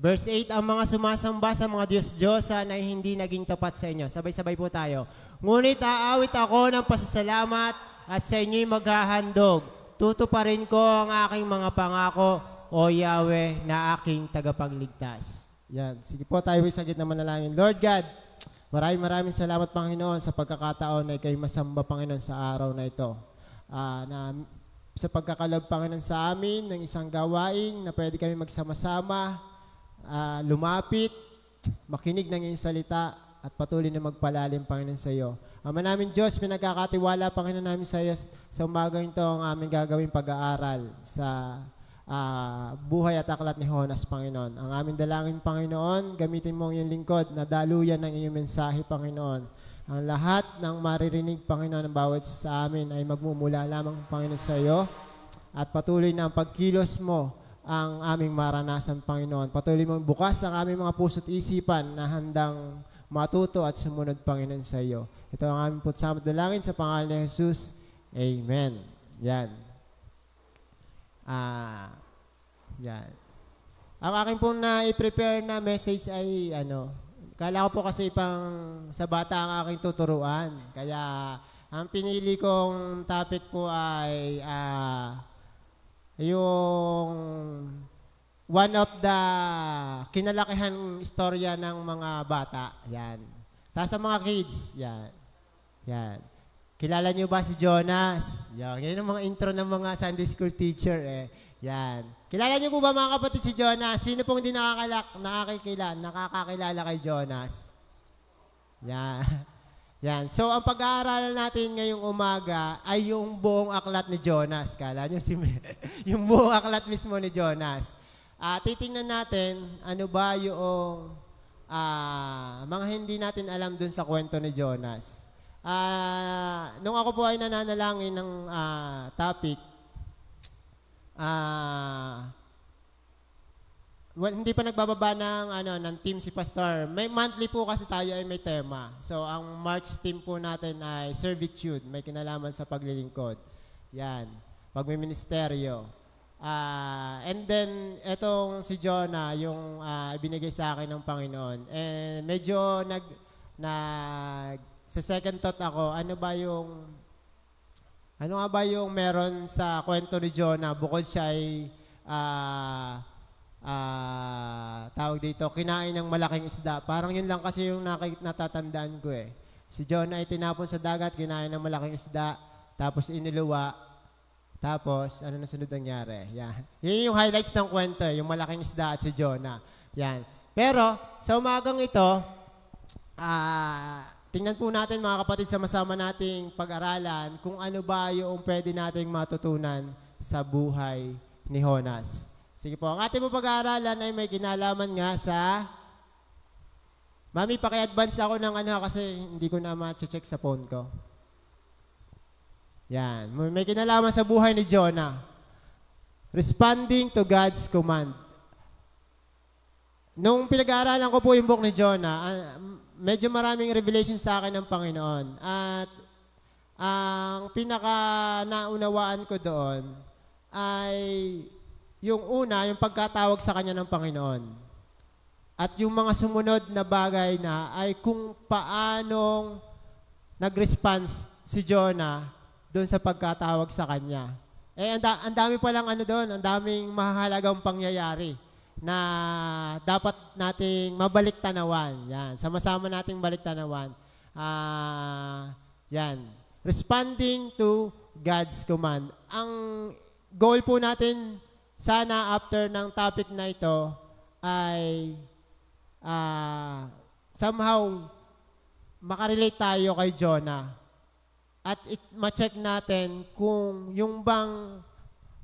Verse 8, ang mga sumasamba sa mga Diyos-Diyosan ay hindi naging tapat sa inyo. Sabay-sabay po tayo. Ngunit aawit ako ng pasasalamat at sa inyo'y maghahandog. Tutuparin ko ang aking mga pangako, O Yahweh, na aking tagapagligtas. Yan. Sige po tayo sa gitna manalangin. Lord God, maraming salamat, Panginoon, sa pagkakataon na ikay masamba, Panginoon, sa araw na ito. Sa pagkakalob, Panginoon, sa amin ng isang gawain na pwede kami magsama-sama, lumapit, makinig ng iyong salita at patuloy na magpalalim, Panginoon, sa iyo. Ama namin Diyos, pinagkakatiwala, Panginoon, namin sa iyo sa umagang ito ang aming gagawing pag-aaral sa buhay at aklat ni Jonas, Panginoon. Ang aming dalangin, Panginoon, gamitin mo ang iyong lingkod na daluyan ng iyong mensahe, Panginoon. Ang lahat ng maririnig, Panginoon, ng bawat sa amin ay magmumula lamang, Panginoon, sa iyo at patuloy na ang pagkilos mo ang aming maranasan, Panginoon. Patuloy mong bukas ang aming mga puso't isipan na handang matuto at sumunod, Panginoon, sa iyo. Ito ang aming putsama dalangin sa pangalan ni Jesus. Amen. Yan. Yan. Ang aking pong na-prepare na message ay kala ko po kasi sa bata ang aking tuturuan. Kaya ang pinili kong topic po ay yung one of the kinalakihan istorya ng mga bata. Yan. Tapos sa mga kids, yan. Yan. Kilala nyo ba si Jonas? Yan. Yan ang mga intro ng mga Sunday school teacher Yan. Kilala nyo po ba mga kapatid si Jonas? Sino pong hindi nakakakilala kay Jonas? Yan. Yan. So, ang pag-aaralan natin ngayong umaga ay yung buong aklat ni Jonas. Kala nyo yung buong aklat mismo ni Jonas. Titingnan natin ano ba yung mga hindi natin alam dun sa kwento ni Jonas. Nung ako po ay nananalangin ng topic, hindi pa nagbababa ng team si Pastor. May monthly po kasi tayo ay may tema. So, ang March team po natin ay servitude. May kinalaman sa paglilingkod. Yan. Pagmiministeryo. And then, etong si Jonah, yung ibinigay sa akin ng Panginoon. And medyo sa second thought ako, ano nga ba yung meron sa kwento ni Jonah bukod siya ay tawag dito, kinain ng malaking isda. Parang yun lang kasi yung natatandaan ko Si Jonah ay tinapon sa dagat, kinain ng malaking isda, tapos iniluwa, tapos ano na sunod nangyari. Yan. Yun yung highlights ng kwento, yung malaking isda at si Jonah. Yan. Pero, sa umagang ito, tingnan po natin mga kapatid, sama-sama nating pag-aralan kung ano ba yung pwede nating matutunan sa buhay ni Jonas. Sige po, ang ating po pag-aaralan ay may kinalaman nga sa... Mami, paki-advance ako ng ano kasi hindi ko na ma-check sa phone ko. Yan, may kinalaman sa buhay ni Jonah. Responding to God's command. Nung pinag-aaralan ko po yung book ni Jonah, medyo maraming revelation sa akin ng Panginoon. At ang pinaka-naunawaan ko doon ay yung una, yung pagkatawag sa kanya ng Panginoon. At yung mga sumunod na bagay na ay kung paanong nag-response si Jonah doon sa pagkatawag sa kanya. Ang dami palang ano doon, ang daming mahalagang pangyayari na dapat nating mabalik-tanawan. Yan, sama-sama nating balik-tanawan. Yan, responding to God's command. Ang goal po natin sana after ng topic na ito ay somehow makarelate tayo kay Jonah at ma-check natin kung yung bang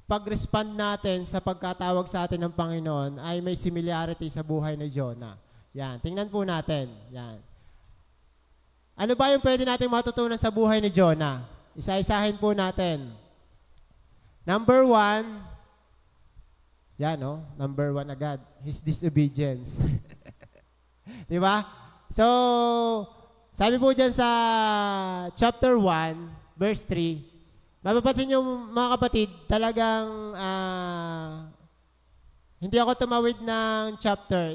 pag-respond natin sa pagkatawag sa atin ng Panginoon ay may similarity sa buhay ni Jonah. Yan, tingnan po natin. Yan. Ano ba yung pwede natin matutunan sa buhay ni Jonah? Isa-isahin po natin. Number 1, yan, no? Number 1 agad, his disobedience. Di ba? So, sabi po dyan sa chapter 1, verse 3, mapapansin nyo mga kapatid, talagang hindi ako tumawid ng chapter.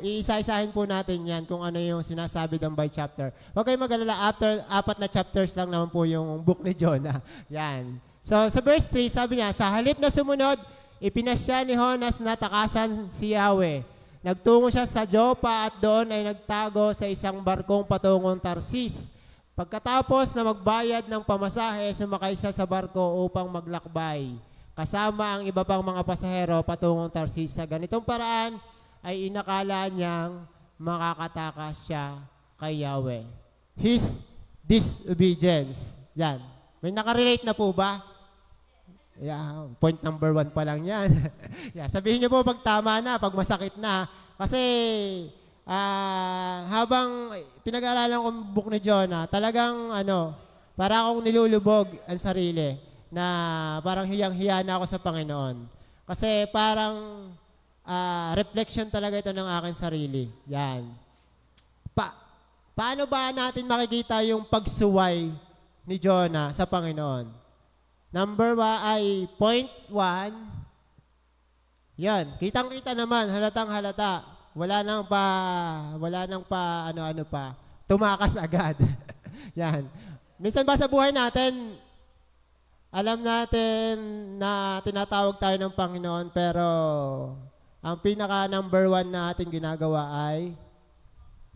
Iisa-isahin po natin yan kung ano yung sinasabi doon by chapter. Huwag kayong mag-alala, after 4 na chapters lang naman po yung book ni Jonah. Yan. So, sa verse 3, sabi niya, sa halip na sumunod, ipinasya ni Jonas na takasan si Yahweh. Nagtungo siya sa Joppa at doon ay nagtago sa isang barkong patungong Tarsis. Pagkatapos na magbayad ng pamasahe, sumakay siya sa barko upang maglakbay. Kasama ang iba pang mga pasahero patungong Tarsis. Sa ganitong paraan ay inakala niyang makakatakas siya kay Yahweh. His disobedience. Yan. May nakarelate na po ba? Yeah, point number 1 pa lang yan. Yeah, sabihin niyo po pag tama na, pag masakit na. Kasi habang pinag-aaralan ko ang book ni Jonah, talagang para akong nilulubog ang sarili na parang hiyang-hiya na ako sa Panginoon. Kasi parang reflection talaga ito ng aking sarili. Yan. Paano ba natin makikita yung pagsuway ni Jonah sa Panginoon? Number 1 ay point 1. Yan, kitang-kita naman, halatang halata. Wala nang pa ano-ano pa. Tumakas agad. Yan. Minsan ba sa buhay natin, alam natin na tinatawag tayo ng Panginoon, pero ang pinaka number 1 na ating ginagawa ay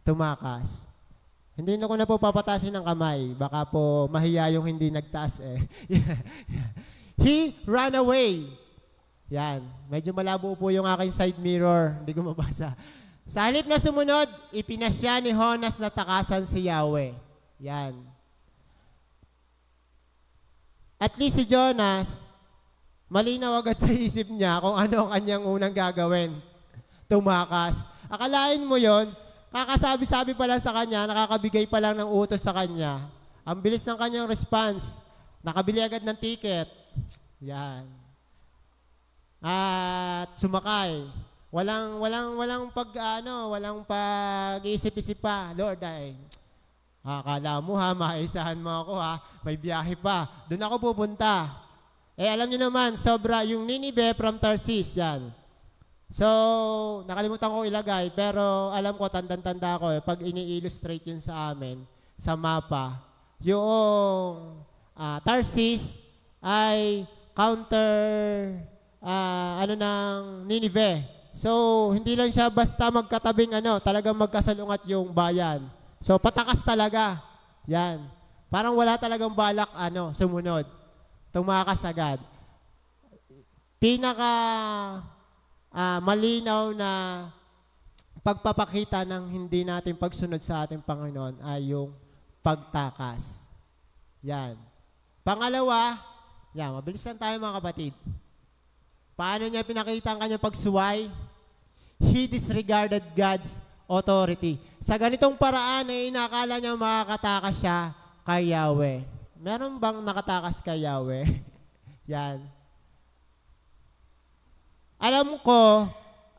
tumakas. Hindi na ko na po papatasin ng kamay. Baka po mahiya yung hindi nagtaas eh. He ran away. Yan. Medyo malabo po yung aking side mirror. Hindi ko mabasa. Sa halip na sumunod, ipinasya ni Jonas na takasan si Yahweh. Yan. At least si Jonas, malinaw agad sa isip niya kung ano ang kanyang unang gagawin. Tumakas. Akalain mo yon, kakasabi-sabi pa lang sa kanya, nakakabigay pa lang ng utos sa kanya. Ang bilis ng kanyang response. Nakabili agad ng ticket. Yan. At sumakay. Walang pag-iisip-isip pa. Lord, akala mo maisahan mo ako may biyahe pa. Doon ako pupunta. Alam niyo naman, sobra yung Ninive from Tarsis, yan. So, nakalimutan ko ilagay, pero alam ko, tanda-tanda ko pag ini-illustrate yun sa amin, sa mapa, yung Tarsis ay counter, ng Ninive. So, hindi lang siya basta magkatabing talagang magkasalungat yung bayan. So, patakas talaga. Yan. Parang wala talagang balak, sumunod. Tumakas agad. Pinaka malinaw na pagpapakita ng hindi natin pagsunod sa ating Panginoon ay yung pagtakas. Yan. Pangalawa, yan, mabilis lang tayo mga kapatid. Paano niya pinakita ang kanyang pagsuway? He disregarded God's authority. Sa ganitong paraan ay inakala niya makakatakas siya kay Yahweh. Meron bang nakatakas kay Yahweh? Yan.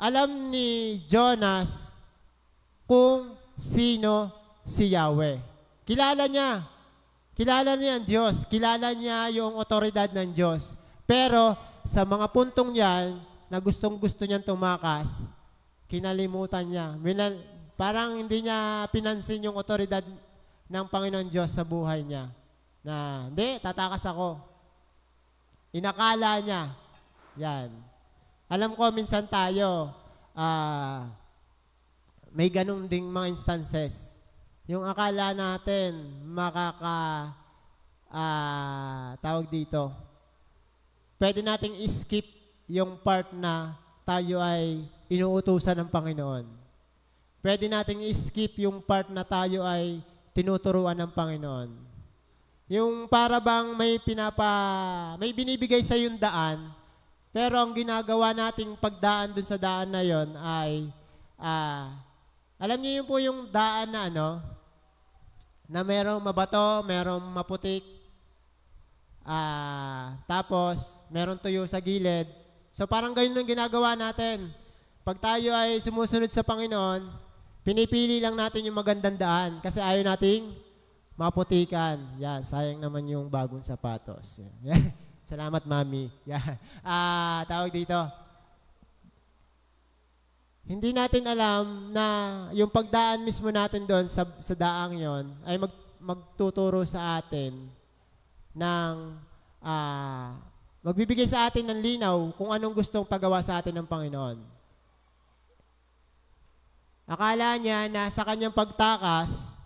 Alam ni Jonas kung sino si Yahweh. Kilala niya. Kilala niya ang Diyos. Kilala niya yung otoridad ng Diyos. Pero sa mga puntong yan na gustong-gusto niyang tumakas, kinalimutan niya. Parang hindi niya pinansin yung otoridad ng Panginoon Diyos sa buhay niya. Na, hindi, tatakas ako. Inakala niya. Yan. Alam ko, minsan tayo, may ganun ding mga instances. Yung akala natin, tawag dito, pwede nating skip yung part na tayo ay inuutusan ng Panginoon. Pwede nating skip yung part na tayo ay tinuturuan ng Panginoon. Yung para bang may binibigay sa yung daan, pero ang ginagawa nating pagdaan dun sa daan na yon ay, alam niyo yun po yung daan na na merong mabato, merong maputik, tapos merong tuyo sa gilid. So parang ganyan ang ginagawa natin. Pag tayo ay sumusunod sa Panginoon, pinipili lang natin yung magandang daan kasi ayaw nating maputikan. Yan, sayang naman yung bagong sapatos. Yan. Salamat, Mami. Yan. Tawag dito. Hindi natin alam na yung pagdaan mismo natin doon sa daang yon ay magtuturo sa atin ng magbibigay sa atin ng linaw kung anong gustong pagawa sa atin ng Panginoon. Akala niya na sa kanyang pagtakas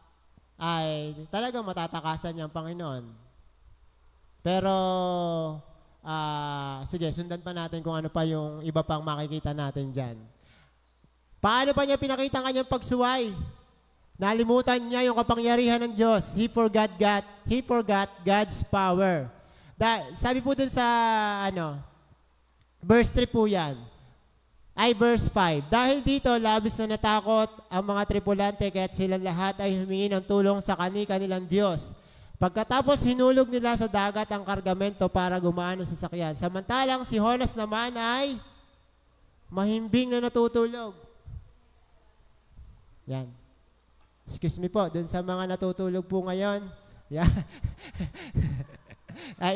ay talagang matatakasan niya ang Panginoon. Pero, sige, sundan pa natin kung ano pa yung iba pang makikita natin dyan. Paano pa niya pinakita ang kanyang pagsuway? Nalimutan niya yung kapangyarihan ng Diyos. He forgot God's power. Sabi po dun sa, verse 3 po yan. Verse 5. Dahil dito, labis na natakot ang mga tripulante kaya't silang lahat ay humingi ng tulong sa kanilang Diyos. Pagkatapos hinulog nila sa dagat ang kargamento para gumaan ang sasakyan. Samantalang si Jonas naman ay mahimbing na natutulog. Yan. Excuse me po, dun sa mga natutulog po ngayon. Yan.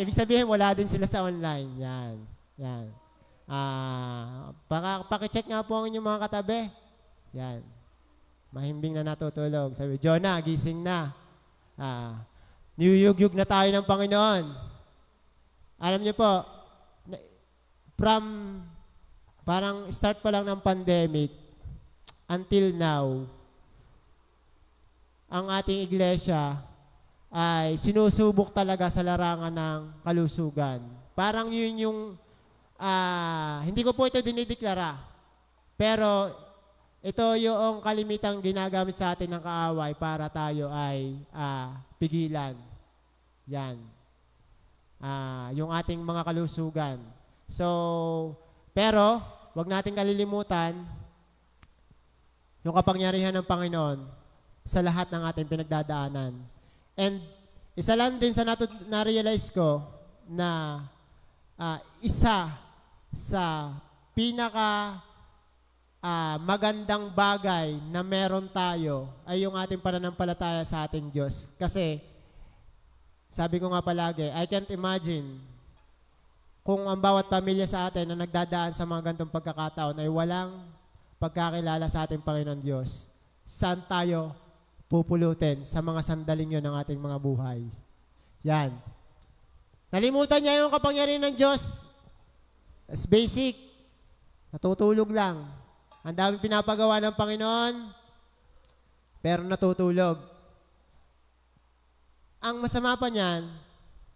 Ibig sabihin, wala din sila sa online. Yan. Yan. Pakicheck nga po ang inyong mga katabi. Yan. Mahimbing na natutulog. Sabi, Jonah, gising na. Niyuyug-yug na tayo ng Panginoon. Alam niyo po, parang start pa lang ng pandemic until now, ang ating iglesia ay sinusubok talaga sa larangan ng kalusugan. Parang yun yung, hindi ko po ito dinideklara, pero ito yung kalimitang ginagamit sa atin ng kaaway para tayo ay pigilan. Yan. Yung ating mga kalusugan. So, pero, wag nating kalilimutan yung kapangyarihan ng Panginoon sa lahat ng ating pinagdadaanan. And isa lang din sa na-realize ko na isa sa pinaka magandang bagay na meron tayo ay yung ating pananampalataya sa ating Diyos. Kasi, sabi ko nga palagi, I can't imagine kung ang bawat pamilya sa atin na nagdadaan sa mga ganitong pagkakataon ay walang pagkakilala sa ating Panginoon Diyos. Saan tayo pupulutin sa mga sandaling yun ng ating mga buhay? Yan. Nalimutan niya yung kapangyarihan ng Diyos. As basic, natutulog lang. Ang dami pinapagawa ng Panginoon, pero natutulog. Ang masama pa niyan,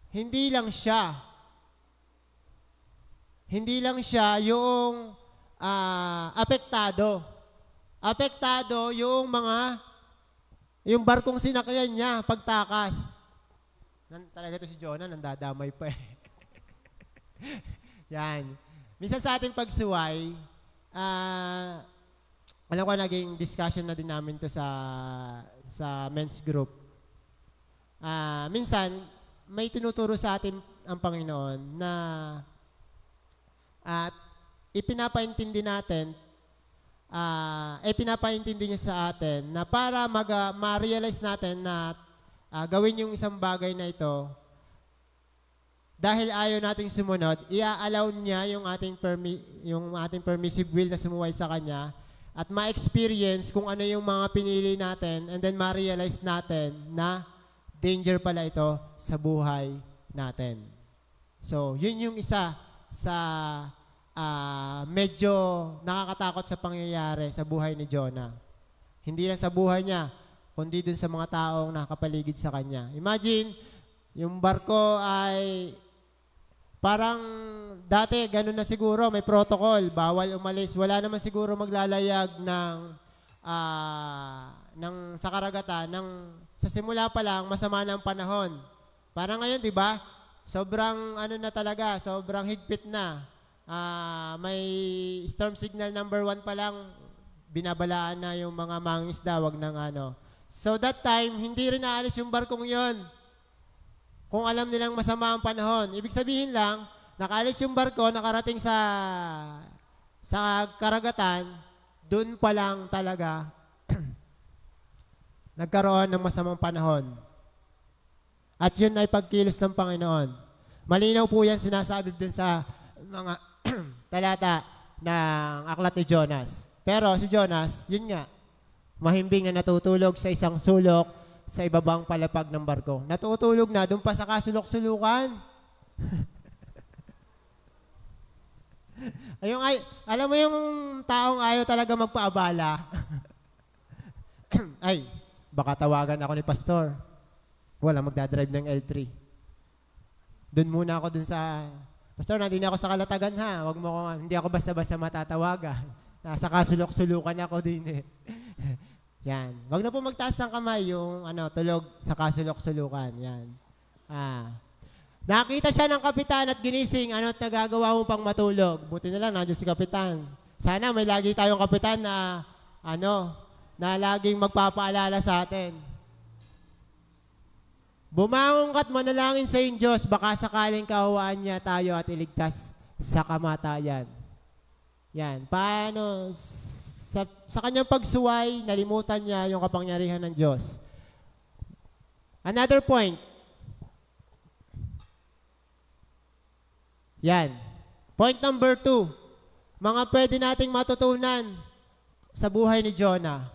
hindi lang siya yung apektado. apektado yung barkong sinakyan niya pagtakas. Talaga to si Jonah, nandadamay pa eh. Yan. Minsan sa ating pagsuway, alam ko naging discussion na din namin to sa men's group. Minsan, may tinuturo sa atin ang Panginoon na ipinapaintindi natin, pinapaintindi niya sa atin na para ma-realize natin na gawin yung isang bagay na ito, dahil ayaw nating sumunod, i-allow niya yung ating permissive will na sumuway sa Kanya at ma-experience kung ano yung mga pinili natin and then ma-realize natin na danger pala ito sa buhay natin. So, yun yung isa sa medyo nakakatakot sa pangyayari sa buhay ni Jonah. Hindi lang sa buhay niya, kundi dun sa mga taong nakapaligid sa kanya. Imagine, yung barko ay parang dati, ganun na siguro, may protocol, bawal umalis. Wala naman siguro maglalayag sa karagatan, sa simula pa lang, masama na ang panahon. Parang ngayon, di ba? Sobrang na talaga, sobrang higpit na. May storm signal number 1 pa lang, binabalaan na yung mga mangingisda, wag ng So that time, hindi rin naalis yung barkong yon. Kung alam nilang masama ang panahon. Ibig sabihin lang, nakaalis yung barko, nakarating sa karagatan, dun pa lang talaga nagkaroon ng masamang panahon. At yun ay pagkilos ng Panginoon. Malinaw po yan sinasabi dun sa mga talata ng aklat ni Jonas. Pero si Jonas, yun nga, mahimbing na natutulog sa isang sulok sa ibabang palapag ng barko. Natutulog na, doon pa sa kasulok-sulukan. Alam mo yung taong ayaw talaga magpaabala. Ay, baka tawagan ako ni Pastor. Wala, magdadrive ng L3. Doon muna ako dun sa... Pastor, nandun ako sa Kalatagan ha. Hindi ako basta-basta matatawagan. Nasa kasulok-sulukan ako din eh. Yan. Wag na po magtaas ng kamay yung tulog sa kasulok-sulukan. Yan. Nakita siya ng kapitan at ginising. Ano at nagagawa mo pang matulog? Buti na lang, nandiyo si kapitan. Sana may lagi tayong kapitan na na laging magpapaalala sa atin. Bumangon ka't manalangin sa iyong Diyos, baka sakaling kahawaan niya tayo at iligtas sa kamatayan. Yan. Paano? Sa kanyang pagsuway, nalimutan niya yung kapangyarihan ng Diyos. Another point. Yan. Point number 2. Mga pwede nating matutunan sa buhay ni Jonah.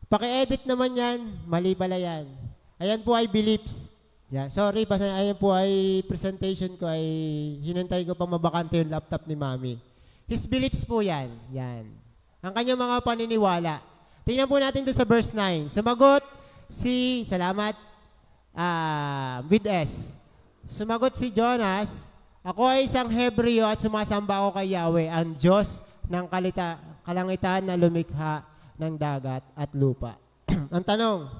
Paki-edit naman yan, mali pala yan. Ayan po ay beliefs. Yan. Sorry, ayan po ay presentation ko ay hinantay ko pang mabakante yung laptop ni Mami. His beliefs po yan. Yan. Ang kanyang mga paniniwala. Tingnan po natin doon sa verse 9. Sumagot Sumagot si Jonas, ako ay isang Hebreo at sumasamba ako kay Yahweh, ang Diyos ng kalangitan na lumikha ng dagat at lupa. Ang tanong,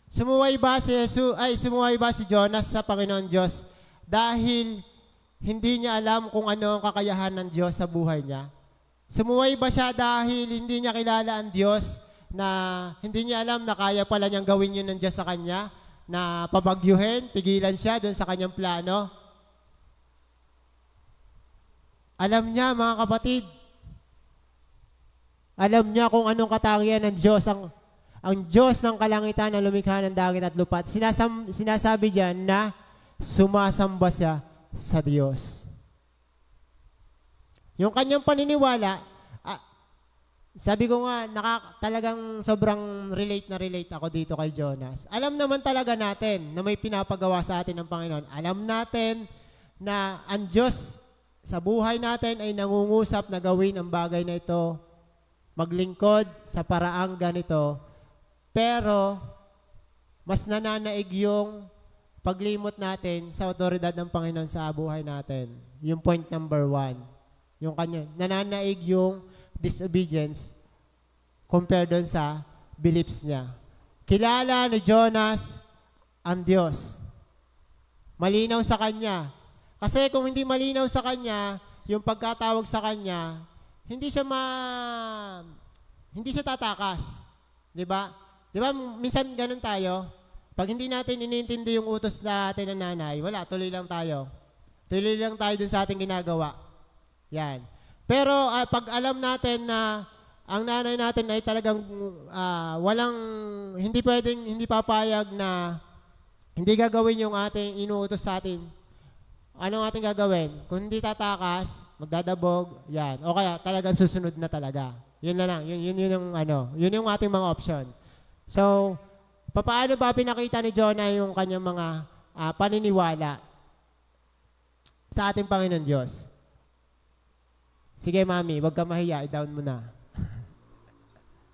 sumuway ba si Jonas sa Panginoon Diyos dahil hindi niya alam kung ano ang kakayahan ng Diyos sa buhay niya? Sumuway ba siya dahil hindi niya kilala ang Diyos na hindi niya alam na kaya pala niyang gawin yun ng Diyos sa kanya, na pabagyuhin, pigilan siya doon sa kanyang plano? Alam niya, mga kapatid, alam niya kung anong katangian ng Diyos, ang Diyos ng kalangitan na lumikha ng dagat at lupa. At sinasabi diyan na sumasamba siya sa Diyos. Yung kanyang paniniwala, sabi ko nga, talagang sobrang relate ako dito kay Jonas. Alam naman talaga natin na may pinapagawa sa atin ng Panginoon. Alam natin na ang Diyos sa buhay natin ay nangungusap na gawin ang bagay na ito, maglingkod sa paraang ganito, pero mas nananaig yung paglimot natin sa otoridad ng Panginoon sa buhay natin. Yung point number 1. Yung kanya, nananaig yung disobedience compared doon sa beliefs niya. Kilala ni Jonas ang Diyos. Malinaw sa kanya. Kasi kung hindi malinaw sa kanya, yung pagkatawag sa kanya, hindi siya tatakas. 'Di ba? 'Di ba minsan ganun tayo? Pag hindi natin inintindi yung utos natin ng nanay, wala, tuloy lang tayo. Tuloy lang tayo dun sa ating ginagawa. Yan. Pero pag alam natin na ang nanay natin ay talagang hindi papayag na hindi gagawin yung ating inuutos sa atin, anong ating gagawin? Kung hindi tatakas, magdadabog, yan. O kaya talagang susunod na talaga. Yun na lang. Yun yung ating mga option. So, paano ba pinakita ni Jonah yung kanyang mga paniniwala sa ating Panginoon Diyos? Sige, mami, wag ka mahiya. I-down mo na.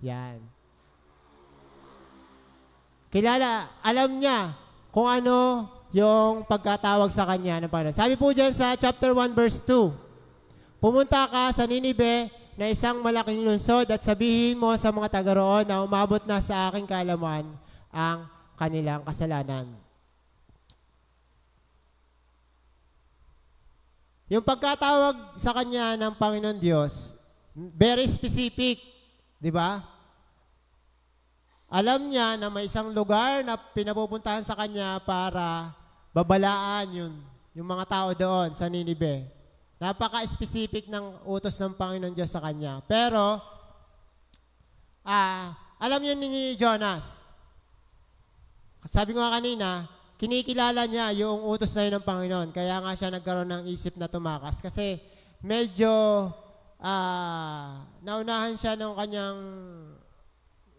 Yan. Alam niya kung ano yung pagkatawag sa kanya ng Panginoon. Sabi po dyan sa chapter 1 verse 2, pumunta ka sa Ninibe na isang malaking lungsod at sabihin mo sa mga taga roon na umabot na sa aking kaalaman ang kanilang kasalanan. Yung pagkatawag sa kanya ng Panginoon Diyos, very specific, di ba? Alam niya na may isang lugar na pinapupuntahan sa kanya para babalaan yung mga tao doon sa Ninibe. Napaka-specific ng utos ng Panginoon Diyos sa kanya. Pero, alam niya ni Jonas. Sabi ko nga kanina, kinikilala niya yung utos na yun ng Panginoon. Kaya nga siya nagkaroon ng isip na tumakas. Kasi medyo naunahan siya ng kanyang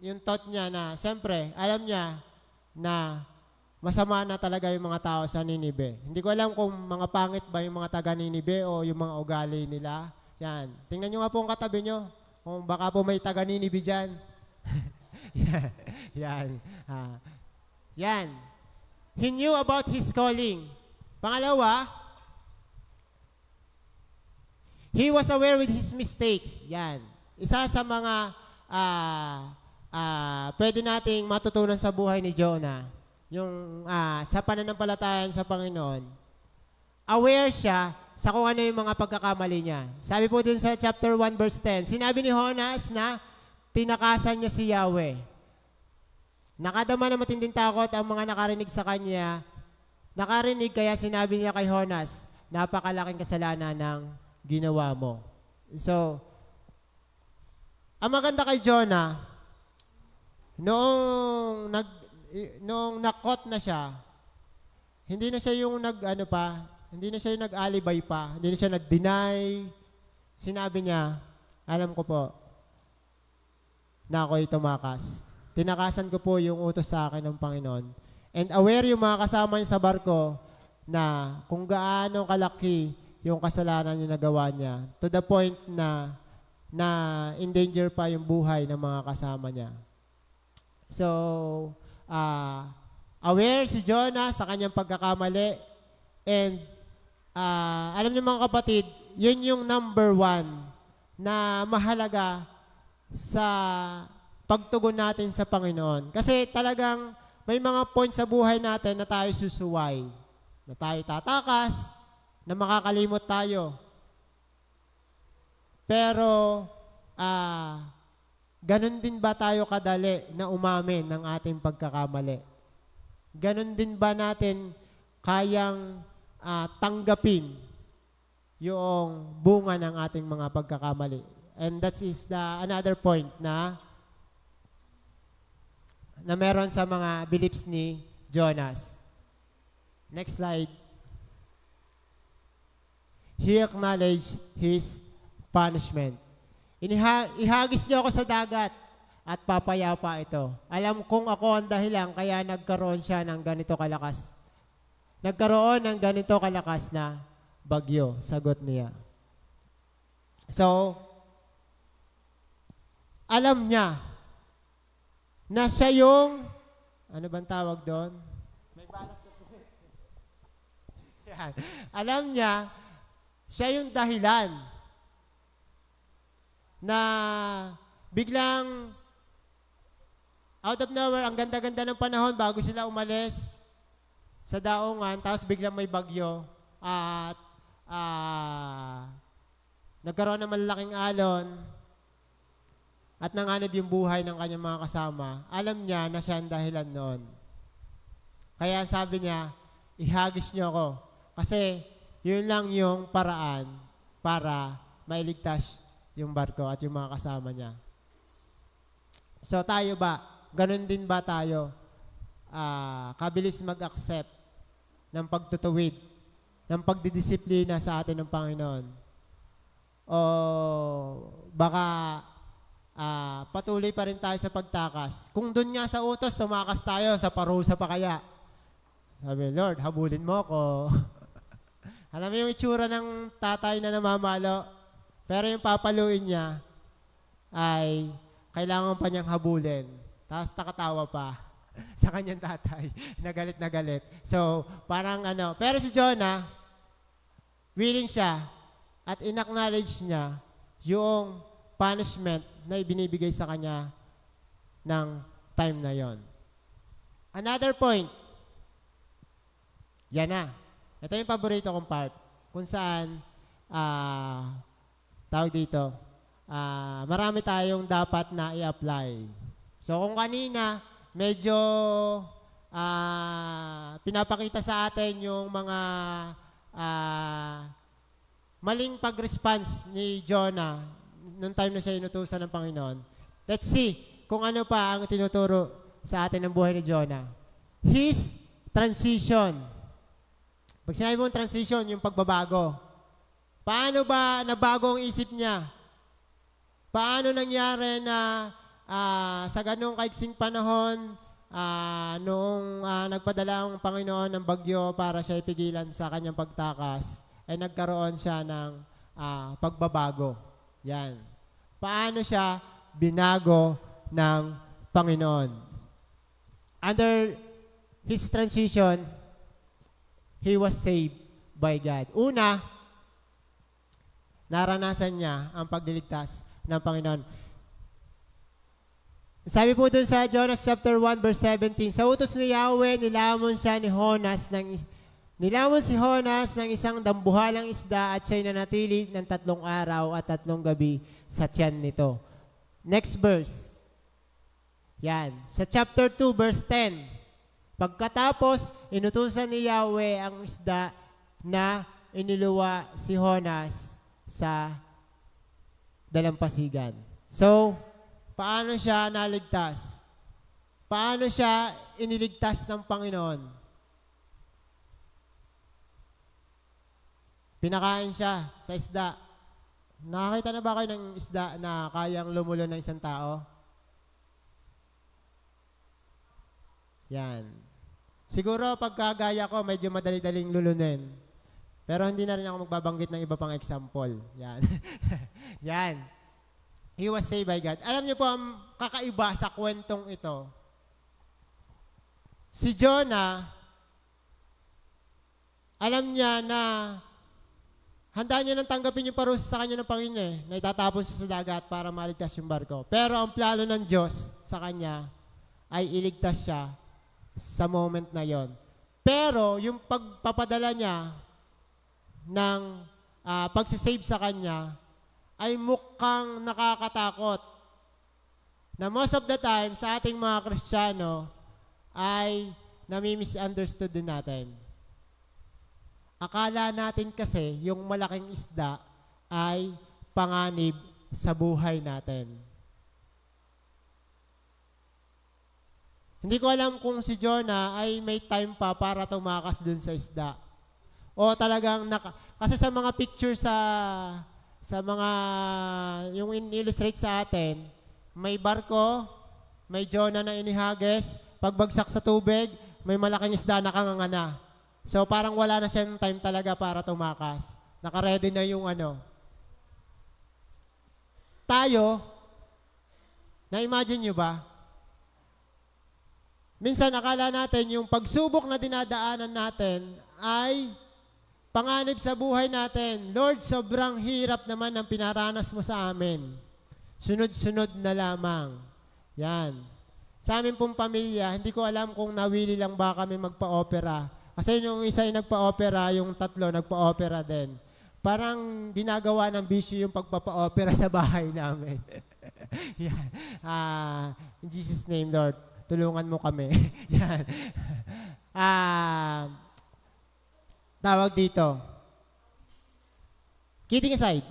yung thought niya na, siyempre, alam niya na masama na talaga yung mga tao sa Ninibe. Hindi ko alam kung mga pangit ba yung mga taga Ninibe o yung mga ugali nila. Yan. Tingnan nyo nga po ang katabi nyo. Kung baka po may taga Ninibe dyan. Yan. Yan. He knew about his calling. Pangalawa, he was aware with his mistakes. Yan. Isa sa mga pwede nating matutunan sa buhay ni Jonah, yung sa pananampalatayan sa Panginoon, aware siya sa kung ano yung mga pagkakamali niya. Sabi po dun sa chapter 1 verse 10, sinabi ni Jonas na tinakasan niya si Yahweh. Nakadama na matinding takot ang mga nakarinig sa kanya. Nakarinig kaya sinabi niya kay Jonas, napakalaking kasalanan ng ginawa mo. So, ang maganda kay Jonah, noong nakot na siya, hindi na siya yung hindi na siya yung nag-alibay pa, hindi na siya nag-deny. Sinabi niya, alam ko po na ako'y tumakas. Tinakasan ko po yung utos sa akin ng Panginoon. And aware yung mga kasama niya sa barko na kung gaano kalaki yung kasalanan yung nagawa niya, to the point na in danger pa yung buhay ng mga kasama niya. So, aware si Jonah sa kanyang pagkakamali, and alam niyo mga kapatid, yun yung number 1 na mahalaga sa pagtugon natin sa Panginoon. Kasi talagang may mga points sa buhay natin na tayo susuway, na tayo tatakas, na makakalimot tayo. Pero, ganun din ba tayo kadali na umamin ng ating pagkakamali? Ganun din ba natin kayang tanggapin yung bunga ng ating mga pagkakamali? And that is another point na meron sa mga beliefs ni Jonas. Next slide. He acknowledged his punishment. Ihagis niyo ako sa dagat at papayapa ito. Alam kong ako ang dahilan kaya nagkaroon siya ng ganito kalakas. Nagkaroon ng ganito kalakas na bagyo, sagot niya. So, alam niya na siya yung, ano bang tawag doon? May balat na po. Yan. Alam niya, siya yung dahilan na biglang out of nowhere, ang ganda-ganda ng panahon bago sila umalis sa daungan, tapos biglang may bagyo at nagkaroon ng malalaking alon at nanganib yung buhay ng kanyang mga kasama. Alam niya na siya ang dahilan noon. Kaya sabi niya, ihagis niyo ako. Kasi yun lang yung paraan para mailigtas yung barko at yung mga kasama niya. So tayo ba? Ganun din ba tayo? Kabilis mag-accept ng pagtutuwid, ng pagdidisiplina sa atin ng Panginoon? O baka patuloy pa rin tayo sa pagtakas? Kung doon nga sa utos, tumakas tayo, sa parusa pa kaya? Sabi, Lord, habulin mo ako. Alam mo yung itsura ng tatay na namamalo? Pero yung papaluin niya ay kailangan pa niyang habulin. Tapos nakatawa pa sa kanyang tatay. Nagalit na galit. So, parang pero si Jonah, willing siya at in-acknowledge niya yung punishment na ibinibigay sa kanya ng time na yon. Another point. Yan na. Ito yung paborito kong part. Kung saan, tawag dito, marami tayong dapat na i-apply. So kung kanina, medyo pinapakita sa atin yung mga maling pag-response ni Jonah nung time na siya inutusan ng Panginoon. Let's see kung ano pa ang tinuturo sa atin ng buhay ni Jonah. His transition. Pag sinabi mong transition, yung pagbabago. Paano ba nabago ang isip niya? Paano nangyari na sa ganung kaiksing panahon, noong nagpadala ang Panginoon ng bagyo para siya ipigilan sa kanyang pagtakas, ay nagkaroon siya ng pagbabago. Yan. Paano siya binago ng Panginoon? Under his transition, he was saved by God. Una, naranasan niya ang pagliligtas ng Panginoon. Sabi po dun sa Jonas chapter 1 verse 17, sa utos ni Yahweh, nilamon si Jonas ng isang dambuhalang isda at siya'y nanatili ng 3 araw at 3 gabi sa tiyan nito. Next verse. Yan. Sa chapter 2 verse 10, pagkatapos, inutusan ni Yahweh ang isda na iniluwa si Jonas sa dalampasigan. So, paano siya naligtas? Paano siya iniligtas ng Panginoon? Pinakain siya sa isda. Nakakita na ba kayo ng isda na kayang lumulo ng isang tao? Yan. Siguro pagkagaya ko, medyo madali-daling lulunin. Pero hindi na rin ako magbabanggit ng iba pang example. Yan. Yan. He was saved by God. Alam niyo po ang kakaiba sa kwentong ito. Si Jonah, alam niya na handa niya nang tanggapin yung parusa sa kanya ng Panginoon na itatapon siya sa dagat para maligtas yung barko. Pero ang plano ng Diyos sa kanya ay iligtas siya sa moment na yon. Pero yung pagpapadala niya ng pagsisave sa kanya ay mukhang nakakatakot. Na most of the time sa ating mga Kristiyano ay nami-misunderstood din natin. Akala natin kasi yung malaking isda ay panganib sa buhay natin. Hindi ko alam kung si Jonah ay may time pa para tumakas dun sa isda. O talagang, kasi sa mga picture sa mga, yung in-illustrate sa atin, may barko, may Jonah na inihagis, pagbagsak sa tubig, may malaking isda na kangangana. So parang wala na siyang time talaga para tumakas. Naka-ready na yung Tayo, na-imagine nyo ba? Minsan akala natin yung pagsubok na dinadaanan natin ay panganib sa buhay natin. Lord, sobrang hirap naman ang pinaranas mo sa amin. sunod-sunod na lamang. Yan. Sa amin pong pamilya, hindi ko alam kung nawili lang ba kami magpa-opera. Kasi yung isa yung nagpa-opera, yung tatlo nagpa-opera din. Parang ginagawa ng bisyo yung pagpapa-opera sa bahay namin. Yan. In Jesus' name, Lord, tulungan mo kami. Yan. Tawag dito. Kidding aside,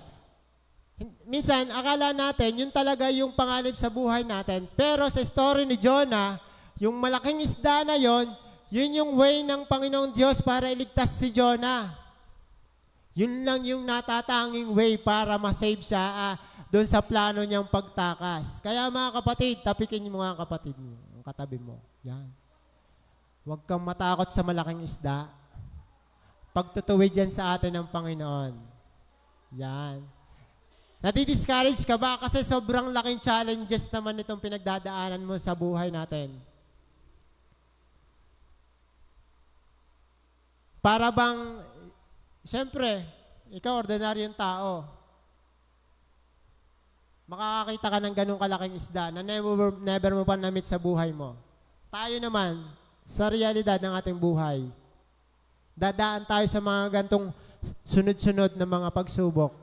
minsan, akala natin, yun talaga yung panganib sa buhay natin. Pero sa story ni Jonah, yung malaking isda na yon, yun yung way ng Panginoong Diyos para iligtas si Jonah. Yun lang yung natatanging way para masave siya doon sa plano niyang pagtakas. Kaya mga kapatid, tapikin mo mga kapatid mo, ang katabi mo. Yan. Huwag kang matakot sa malaking isda. Pagtutuwid yan sa atin ng Panginoon. Yan. Nadi-discourage ka ba? Kasi sobrang laking challenges naman itong pinagdadaanan mo sa buhay natin. Para bang, siyempre, ikaw ordinaryong tao. Makakakita ka ng ganong kalaking isda na never mo pa na-meet sa buhay mo. Tayo naman, sa realidad ng ating buhay, dadaan tayo sa mga gantong sunod-sunod na mga pagsubok.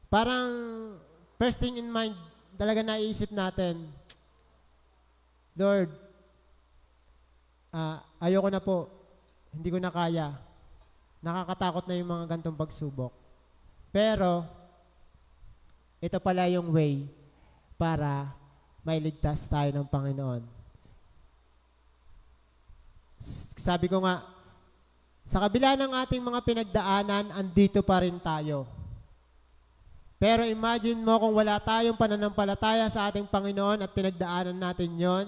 Parang, first thing in mind, talaga naiisip natin, Lord, ayoko na po, hindi ko na kaya. Nakakatakot na yung mga gantong pagsubok. Pero, ito pala yung way para mailigtas tayo ng Panginoon. Sabi ko nga, sa kabila ng ating mga pinagdaanan, andito pa rin tayo. Pero imagine mo kung wala tayong pananampalataya sa ating Panginoon at pinagdaanan natin yon,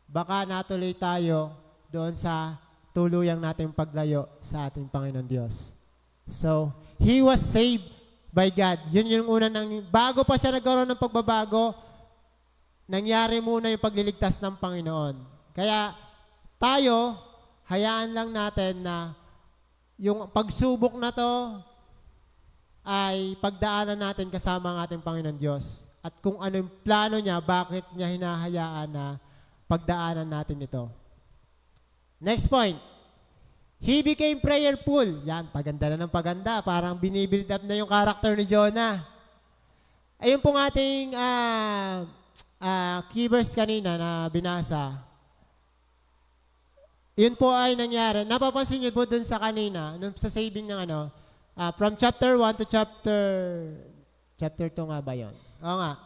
baka natuloy tayo doon sa tuluyang nating paglayo sa ating Panginoon Diyos. So, he was saved by God. Yun yung una bago pa siya nagkaroon ng pagbabago, nangyari muna yung pagliligtas ng Panginoon. Kaya tayo, hayaan lang natin na yung pagsubok na to ay pagdaanan natin kasama ang ating Panginoon Diyos. At kung ano yung plano niya, bakit niya hinahayaan na pagdaanan natin ito. Next point. He became prayerful. Yan, paganda na ng paganda. Parang binibuild up na yung character ni Jonah. Ayun pong ating key verse kanina na binasa. Yun po ay nangyari. Napapansin niyo po dun sa kanina, sa saving ng from chapter 1 to chapter 2 nga ba yun? Oo nga.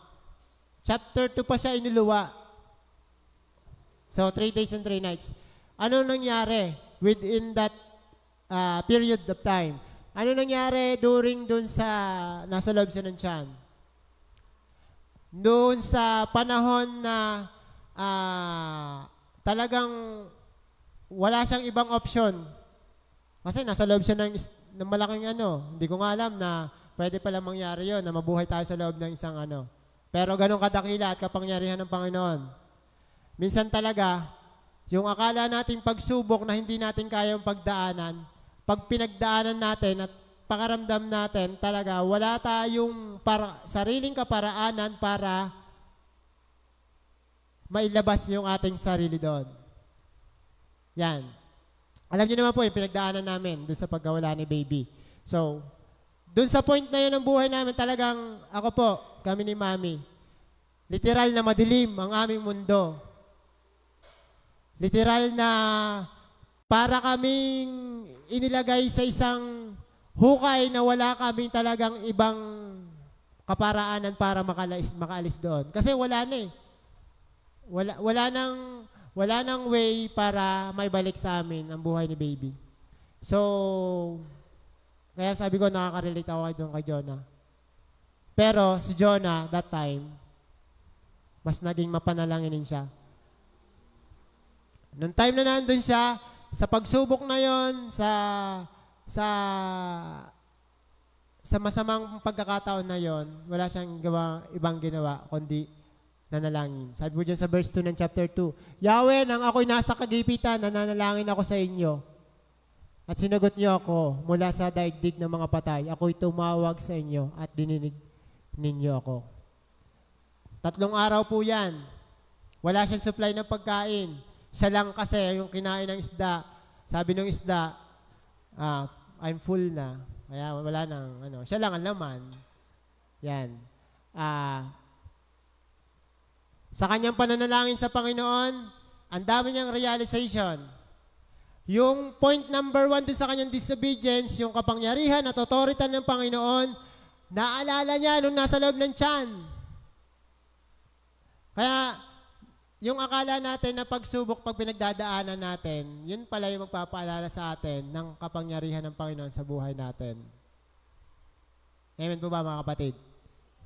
Chapter 2 pa siya inuluwa. So, 3 days and 3 nights. Ano nangyari within that period of time? Ano nangyari during dun sa, nasa loob siya ng tiyan? Doon sa panahon na talagang wala siyang ibang option. Kasi nasa loob siya ng malaking hindi ko nga alam na pwede pala mangyari yon na mabuhay tayo sa loob ng isang Pero ganun kadakila at kapangyarihan ng Panginoon. Minsan talaga, yung akala nating pagsubok na hindi natin kayang pagdaanan, pag pinagdaanan natin at pakaramdam natin, talaga wala tayong sariling kaparaanan para mailabas yung ating sarili doon. Yan. Alam niyo naman po yung pinagdaanan namin doon sa pagkawala ni baby. So, doon sa point na yun ng buhay namin, talagang ako po, kami ni Mami, literal na madilim ang aming mundo. Literal na para kaming inilagay sa isang hukay na wala kaming talagang ibang kaparaanan para makaalis doon. Kasi wala na eh. Wala nang way para maibalik sa amin ang buhay ni baby. So, kaya sabi ko nakaka-relate ako kay Jonah. Pero si Jonah, that time, mas naging mapanalanginin siya. Noong time na nandun siya, sa pagsubok na yon, sa masamang pagkakataon na yon, wala siyang ibang ginawa, kundi nanalangin. Sabi po dyan sa verse 2 ng chapter 2, Yahweh, nang ako'y nasa kagipitan, nananalangin ako sa inyo. At sinagot niyo ako mula sa daigdig ng mga patay. Ako'y tumawag sa inyo at ninyo ako. 3 araw po yan. Wala siyang supply ng pagkain. Siya lang kasi yung kinain ng isda. Sabi ng isda, I'm full na. Kaya wala nang, siya lang ang laman. Yan. Sa kanyang pananalangin sa Panginoon, ang dami niyang realization. Yung point number 1 dun sa kanyang disobedience, yung kapangyarihan at authority ng Panginoon, naalala niya nung nasa loob ng tiyan. Kaya, yung akala natin na pagsubok pag pinagdadaanan natin, yun pala yung magpapaalala sa atin ng kapangyarihan ng Panginoon sa buhay natin. Amen po ba mga kapatid?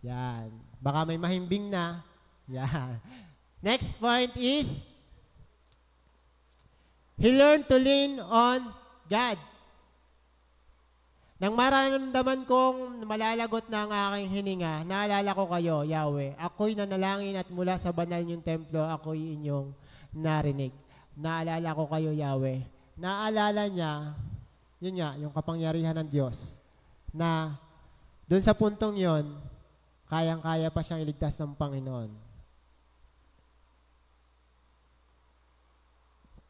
Yan. Baka may mahimbing na. Yan. Next point is, he learned to lean on God. Nang mararamdaman kong malalagot na ang aking hininga, naalala ko kayo, Yahweh. Ako'y nanalangin at mula sa banal niyong templo, ako'y inyong narinig. Naalala ko kayo, Yahweh. Naalala niya, yun nga, yung kapangyarihan ng Diyos, na doon sa puntong yon, kayang-kaya pa siyang iligtas ng Panginoon.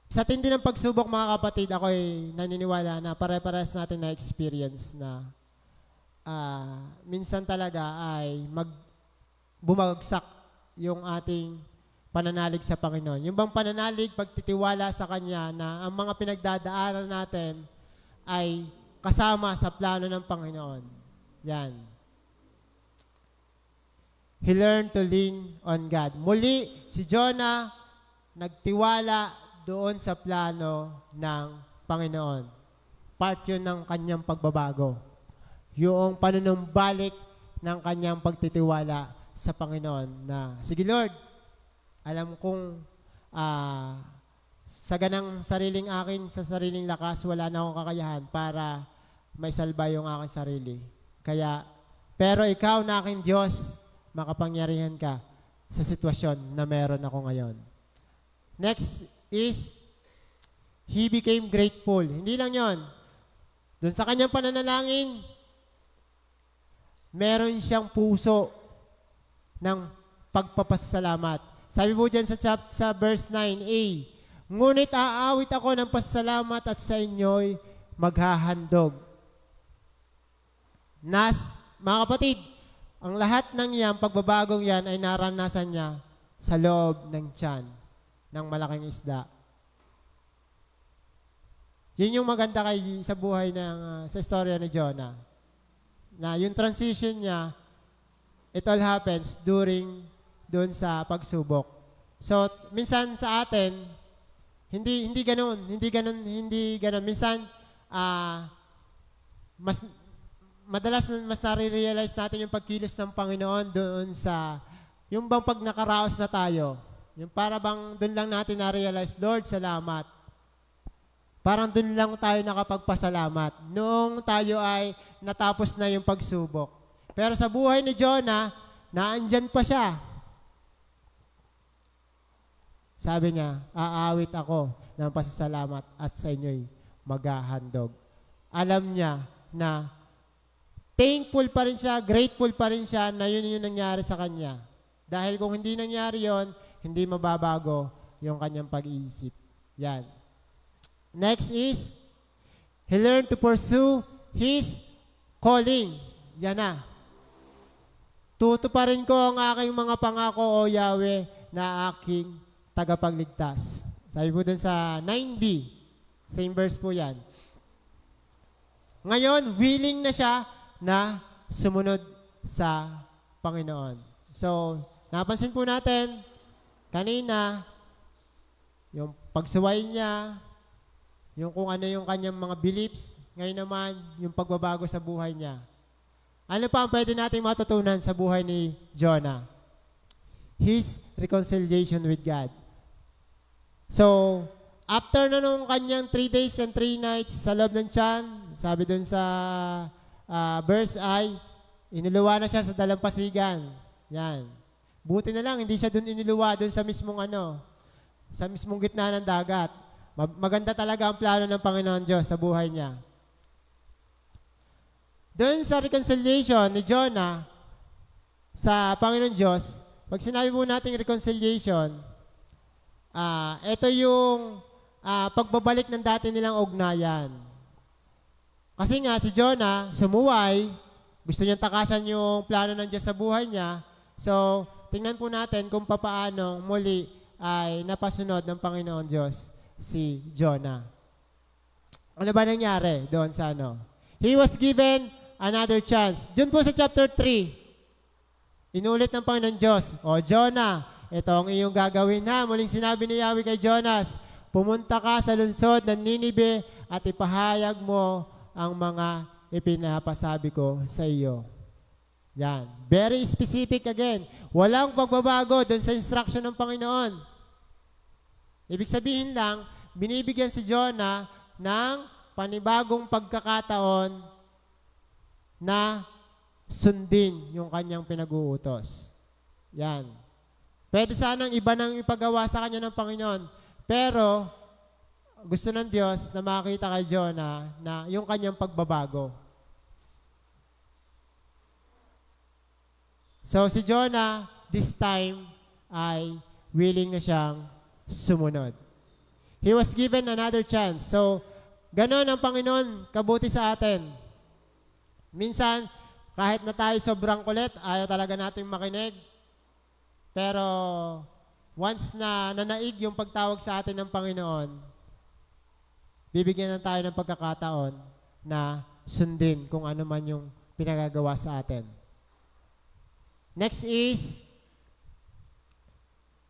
Sa tindi ng pagsubok, mga kapatid, ako'y naniniwala na pare-pares natin na experience na minsan talaga ay bumagsak yung ating pananalig sa Panginoon. Yung bang pananalig, pagtitiwala sa Kanya na ang mga pinagdadaanan natin ay kasama sa plano ng Panginoon. Yan. He learned to lean on God. Muli, si Jonah nagtiwala doon sa plano ng Panginoon. Part yun ng kanyang pagbabago. Yung panunumbalik ng kanyang pagtitiwala sa Panginoon na, sige Lord, alam kong sa ganang sariling akin, sa sariling lakas, wala na akong kakayahan para may salba yung aking sarili. Kaya, pero ikaw na aking Diyos, makapangyarihan ka sa sitwasyon na meron ako ngayon. Next is, he became grateful. Hindi lang yon. Doon sa kanyang pananalangin, meron siyang puso ng pagpapasalamat. Sabi po dyan sa verse 9a, ngunit aawit ako ng pasalamat at sa inyo'y maghahandog. Mga kapatid, ang lahat ng yan, pagbabagong yan, ay naranasan niya sa loob ng tiyan ng malaking isda. Yun yung maganda sa buhay sa istorya ni Jonah. Na yung transition niya, it all happens doon sa pagsubok. So, minsan sa atin, hindi ganun. Minsan, madalas mas nare-realize natin yung pagkilos ng Panginoon doon sa, yung bang pag nakaraos na tayo, yung para bang doon lang natin na-realize, Lord, salamat. Parang doon lang tayo nakapagpasalamat. Noong tayo ay natapos na yung pagsubok. Pero sa buhay ni Jonah, naandyan pa siya. Sabi niya, aawit ako ng pasasalamat at sa inyo'y maghahandog. Alam niya na thankful pa rin siya, grateful pa rin siya na yun yung nangyari sa kanya. Dahil kung hindi nangyari yon, hindi mababago yung kanyang pag-iisip. Yan. Next is, he learned to pursue his calling. Yan na. Tutuparin ko ang aking mga pangako, O Yahweh, na aking tagapagligtas. Sabi po dun sa 9b, same verse po yan. Ngayon, willing na siya na sumunod sa Panginoon. So, napansin po natin, kanina, yung pagsuway niya, yung kung ano yung kanyang mga beliefs, ngayon naman, yung pagbabago sa buhay niya. Ano pa ang pwede natin matutunan sa buhay ni Jonah? His reconciliation with God. So, after na nung kanyang 3 days and 3 nights sa loob ng tiyan, sabi dun sa verse I, inuluwa na siya sa dalampasigan. Yan. Buti na lang, hindi siya dun inuluwa, dun sa mismong sa mismong gitna ng dagat. Maganda talaga ang plano ng Panginoon Diyos sa buhay niya. Doon sa reconciliation ni Jonah, sa Panginoon Diyos, pag sinabi po nating reconciliation, ito yung pagbabalik ng dati nilang ugnayan. Kasi nga si Jonah sumuway, gusto niyang takasan yung plano ng Diyos sa buhay niya. So, tingnan po natin kung papaano muli ay napasunod ng Panginoon Diyos si Jonah. Ano ba nangyari doon sa ano? He was given another chance. Doon po sa chapter 3, inulit ng Panginoon Diyos, O Jonah, ito ang iyong gagawin na. Muling sinabi ni Yahweh kay Jonas, pumunta ka sa lungsod ng Ninibe at ipahayag mo ang mga ipinapasabi ko sa iyo. Yan. Very specific again. Walang pagbabago doon sa instruction ng Panginoon. Ibig sabihin lang, binibigyan si Jonah ng panibagong pagkakataon na sundin yung kanyang pinag-uutos. Yan. Pwede sanang iba nang ipagawa sa kanya ng Panginoon. Pero, gusto ng Diyos na makita kay Jonah na yung kanyang pagbabago. So, si Jonah, this time, ay willing na siyang sumunod. He was given another chance. So, ganon ang Panginoon kabuti sa atin. Minsan, kahit na tayo sobrang kulit, ayaw talaga nating makinig. Pero, once na nanaig yung pagtawag sa atin ng Panginoon, bibigyan na tayo ng pagkakataon na sundin kung ano man yung pinagagawa sa atin. Next is,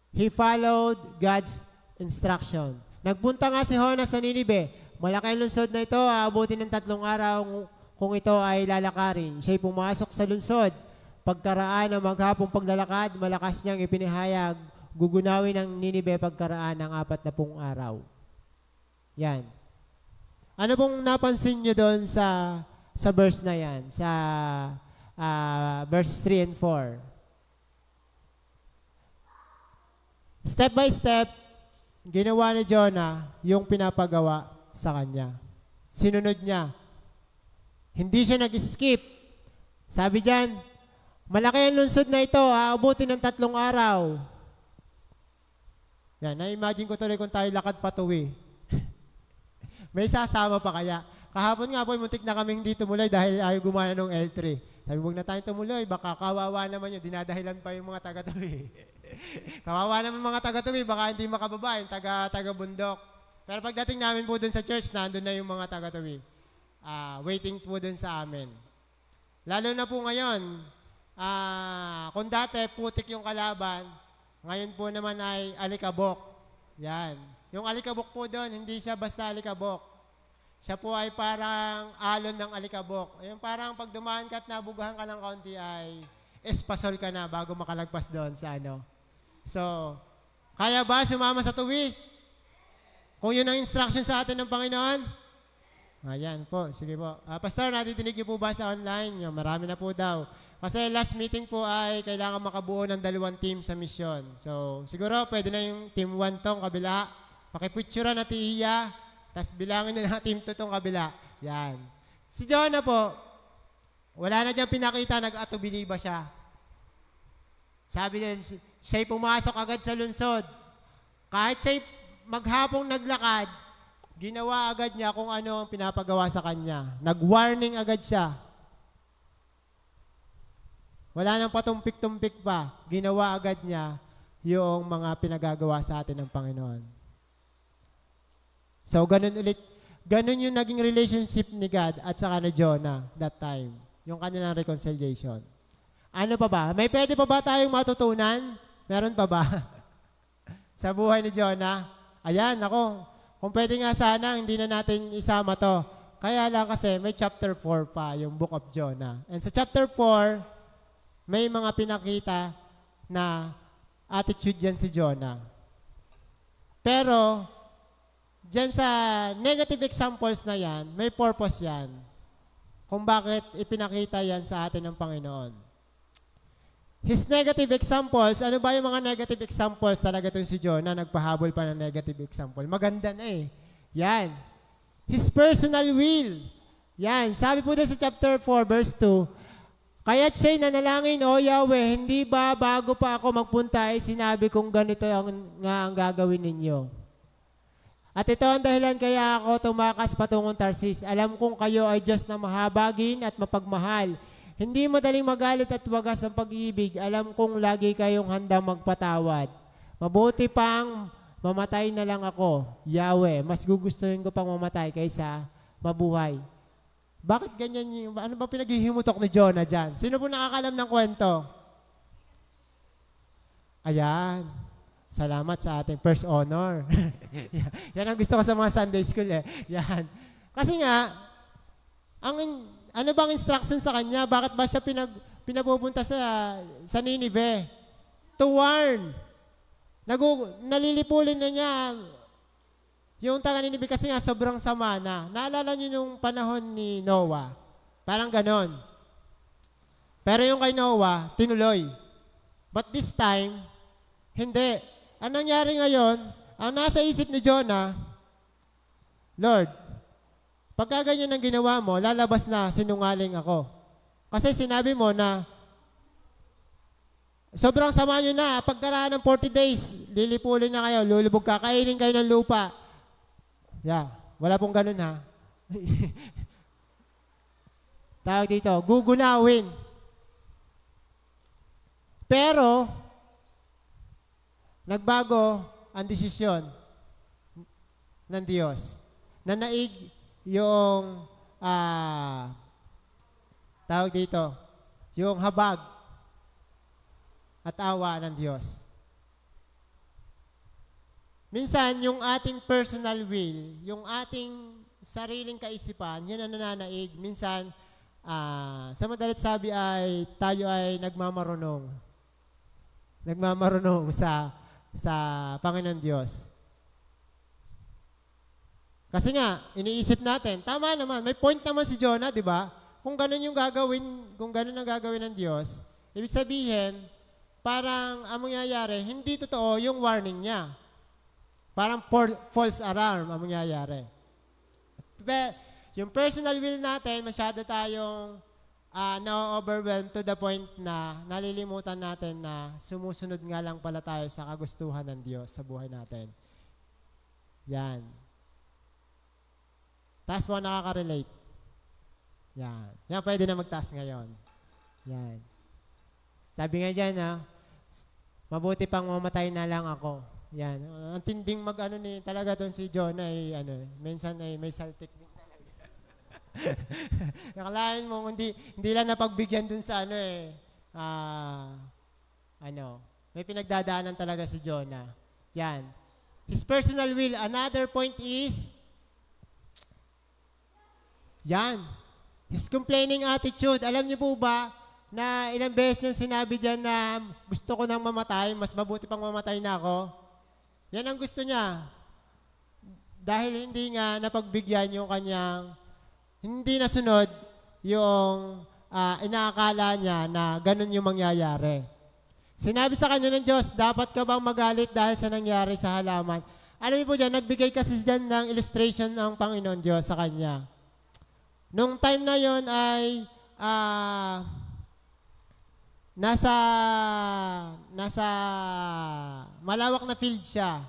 he followed God's instruction. Nagpunta nga si Jonah sa Ninibe. Malaki ang lungsod na ito, aabutin ng 3 araw kung ito ay lalakarin. Siya'y pumasok sa lungsod. Pagkaraan ng maghapong paglalakad, malakas niyang ipinahayag, gugunawin ng Ninibe pagkaraan ng 40 araw. Yan. Ano pong napansin nyo doon sa verse na yan? Sa verses 3 and 4. Step by step, ginawa ni Jonah yung pinapagawa sa kanya. Sinunod niya. Hindi siya nag-skip. Sabi diyan, malaki ang lungsod na ito, aabutin ng 3 araw. Yan, na-imagine ko tuloy kung tayo lakad patuwi. May sasama pa kaya? Kahapon nga po, muntik na kaming hindi tumuloy dahil ayaw gumana ng L3. Sabi, huwag na tayong tumuloy, baka kawawa naman yun. Dinadahilan pa yung mga taga-tuwi. Kawawa naman mga taga-tuwi, baka hindi makababa yung taga-bundok. Pero pagdating namin po dun sa church, nandun na yung mga taga-tuwi. Waiting po dun sa amin. Lalo na po ngayon, kung dati putik yung kalaban, ngayon po naman ay alikabok. Yan. Yung alikabok po doon, hindi siya basta alikabok. Siya po ay parang alon ng alikabok. Yung parang pag dumaan ka at nabugahan ka ng kaunti ay espasol ka na bago makalagpas doon sa ano. So, kaya ba sumama sa tuwi? Kung yun ang instruction sa atin ng Panginoon? Ayan po, sige po. Pastor, natitinig niyo po ba sa online? Marami na po daw. Kasi last meeting po ay kailangan makabuo ng 2 team sa mission. So, siguro pwede na yung team 1 tong kabila. Pakipicture na tiiya, tapos bilangin na team 2 tong kabila. Yan. Si Jonah po, wala na diyang pinakita, nag-atubili ba siya? Sabi niya, siya'y pumasok agad sa lungsod. Kahit siya'y maghapong naglakad, ginawa agad niya kung ano ang pinapagawa sa kanya. Nag-warning agad siya. Wala nang patumpik-tumpik pa. Ginawa agad niya yung mga pinagagawa sa atin ng Panginoon. So, ganun ulit. Ganun yung naging relationship ni God at saka ni Jonah that time. Yung kanilang reconciliation. Ano pa ba? May pwede pa ba tayong matutunan? Meron pa ba? Sa buhay ni Jonah? Ayan, ako. Kung pwede nga sana, hindi na natin isama to. Kaya lang kasi may chapter 4 pa, yung Book of Jonah. And sa chapter 4, may mga pinakita na attitude yan si Jonah. Pero, dyan sa negative examples na yan, may purpose yan. Kung bakit ipinakita yan sa atin ng Panginoon. His negative examples, ano ba yung mga negative examples talaga itong si Jonah? Nagpahabol pa ng negative example. Maganda na eh. Yan. His personal will. Yan. Sabi po doon sa chapter 4, verse 2, Kaya't siya'y nanalangin, O Yahweh, hindi ba bago pa ako magpunta ay sinabi kong ganito ang gagawin ninyo? At ito ang dahilan kaya ako tumakas patungong Tarsis. Alam kong kayo ay Diyos na mahabagin at mapagmahal. Hindi madaling magalit at wagas ang pag-ibig. Alam kong lagi kayong handang magpatawad. Mabuti pang mamatay na lang ako, Yahweh. Mas gugustuhin ko pang mamatay kaysa mabuhay. Bakit ganyan yung, ano ba pinaghihimutok ni Jonah dyan? Sino po nakakalam ng kwento? Ayan. Salamat sa ating first honor. Yan ang gusto ko sa mga Sunday school eh. Yan. Kasi nga, ano bang instruction sa kanya? Bakit ba siya pinapupunta sa Nineveh? To warn. Nalilipulin na niya yung taga Nineveh kasi nga sobrang sama na. Naalala niyo nung panahon ni Noah? Parang ganon. Pero yung kay Noah, tinuloy. But this time, hindi. Ang nangyari ngayon, ang nasa isip ni Jonah, Lord, pagka ganyan ang ginawa mo, lalabas na sinungaling ako. Kasi sinabi mo na sobrang sama nyo na, pagkaraan ng 40 days, lilipulin na kayo, lulubog ka, kainin kayo ng lupa. Yeah, wala pong ganun ha. Tawag dito, gugunawin. Pero, nagbago ang desisyon ng Diyos. Nanaig yung, tawag dito, yung habag at awa ng Diyos. Minsan, yung ating personal will, yung ating sariling kaisipan, yan ang nananaig. Minsan, sa madalit sabi ay, tayo ay nagmamarunong. Nagmamarunong sa Panginoon Diyos. Kasi nga, iniisip natin, tama naman, may point naman si Jonah, di ba? Kung ganun yung gagawin, kung ganun ang gagawin ng Diyos, ibig sabihin, parang ang mangyayari, hindi totoo yung warning niya. Parang false alarm ang mangyayari. Yung personal will natin, masyado tayong na-overwhelm to the point na nalilimutan natin na sumusunod nga lang pala tayo sa kagustuhan ng Diyos sa buhay natin. Yan. Taas mo nakaka-relate. Yan. Yan, pwede na magtaas ngayon. Yan. Sabi nga dyan, mabuti pang mamatay na lang ako. Yan. Ang tinding talaga doon si Jonah ay, minsan ay may saltik din talaga. Nakalain mo, hindi lang napagbigyan doon sa may pinagdadaanan talaga si Jonah. Yan. His personal will. Another point is, yan. His complaining attitude. Alam niyo po ba na ilang beses niya sinabi dyan na gusto ko nang mamatay, mas mabuti pang mamatay na ako? Yan ang gusto niya. Dahil hindi nga napagbigyan yung kanyang, hindi nasunod yung inaakala niya na ganun yung mangyayari. Sinabi sa kanya ng Diyos, dapat ka bang magalit dahil sa nangyari sa halaman? Alam niyo po dyan, nagbigay kasi dyan ng illustration ng Panginoon Diyos sa kanya. Nung time na yon ay nasa malawak na field siya.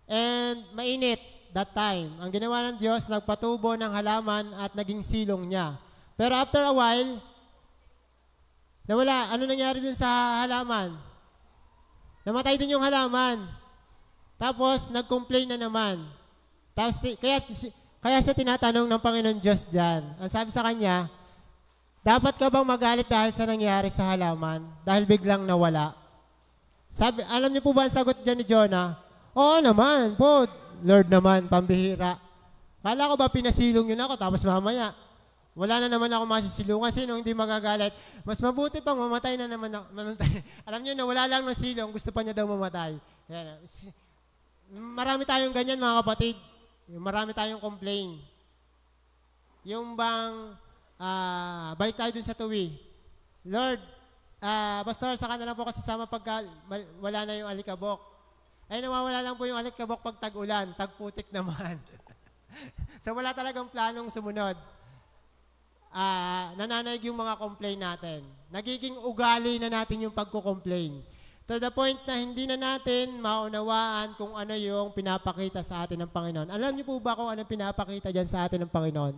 And mainit that time. Ang ginawa ng Diyos, nagpatubo ng halaman at naging silong niya. Pero after a while, nawala. Ano nangyari dun sa halaman? Namatay din yung halaman. Tapos, nag-complain na naman. Tapos, kaya siya tinatanong ng Panginoon Diyos dyan. Ang sabi sa kanya, dapat ka bang magalit dahil sa nangyari sa halaman? Dahil biglang nawala? Sabi, alam niyo po ba ang sagot dyan ni Jonah? Oo naman po, Lord naman, pambihira. Kala ko ba pinasilong yun ako, tapos mamaya, wala na naman ako masisilungan. Sino hindi magagalit? Mas mabuti pang mamatay na naman. Alam niyo na wala lang ng silong, gusto pa niya daw mamatay. Yan. Marami tayong ganyan mga kapatid. Marami tayong complain. Yung bang, balik tayo dun sa tuwi. Lord, Pastor, saka na lang po kasi sama pagka wala na yung alikabok. Ay, nawawala lang po yung alikabok pag tag-ulan, tag-putik naman. So, wala talagang planong sumunod. nananaig yung mga complaint natin. Nagiging ugali na natin yung pagko-complain. To the point na hindi na natin maunawaan kung ano yung pinapakita sa atin ng Panginoon. Alam niyo po ba kung ano pinapakita dyan sa atin ng Panginoon?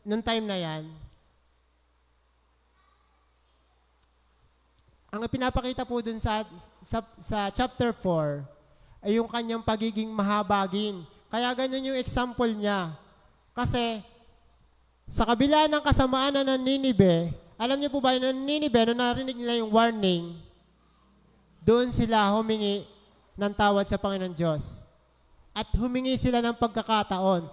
Noong time na yan, ang pinapakita po dun sa chapter 4 ay yung kanyang pagiging mahabagin. Kaya ganyan yung example niya. Kasi sa kabila ng kasamaan ng Ninibe, alam niyo po ba yung Ninibe, nung narinig nila yung warning, doon sila humingi ng tawad sa Panginoon Diyos. At humingi sila ng pagkakataon.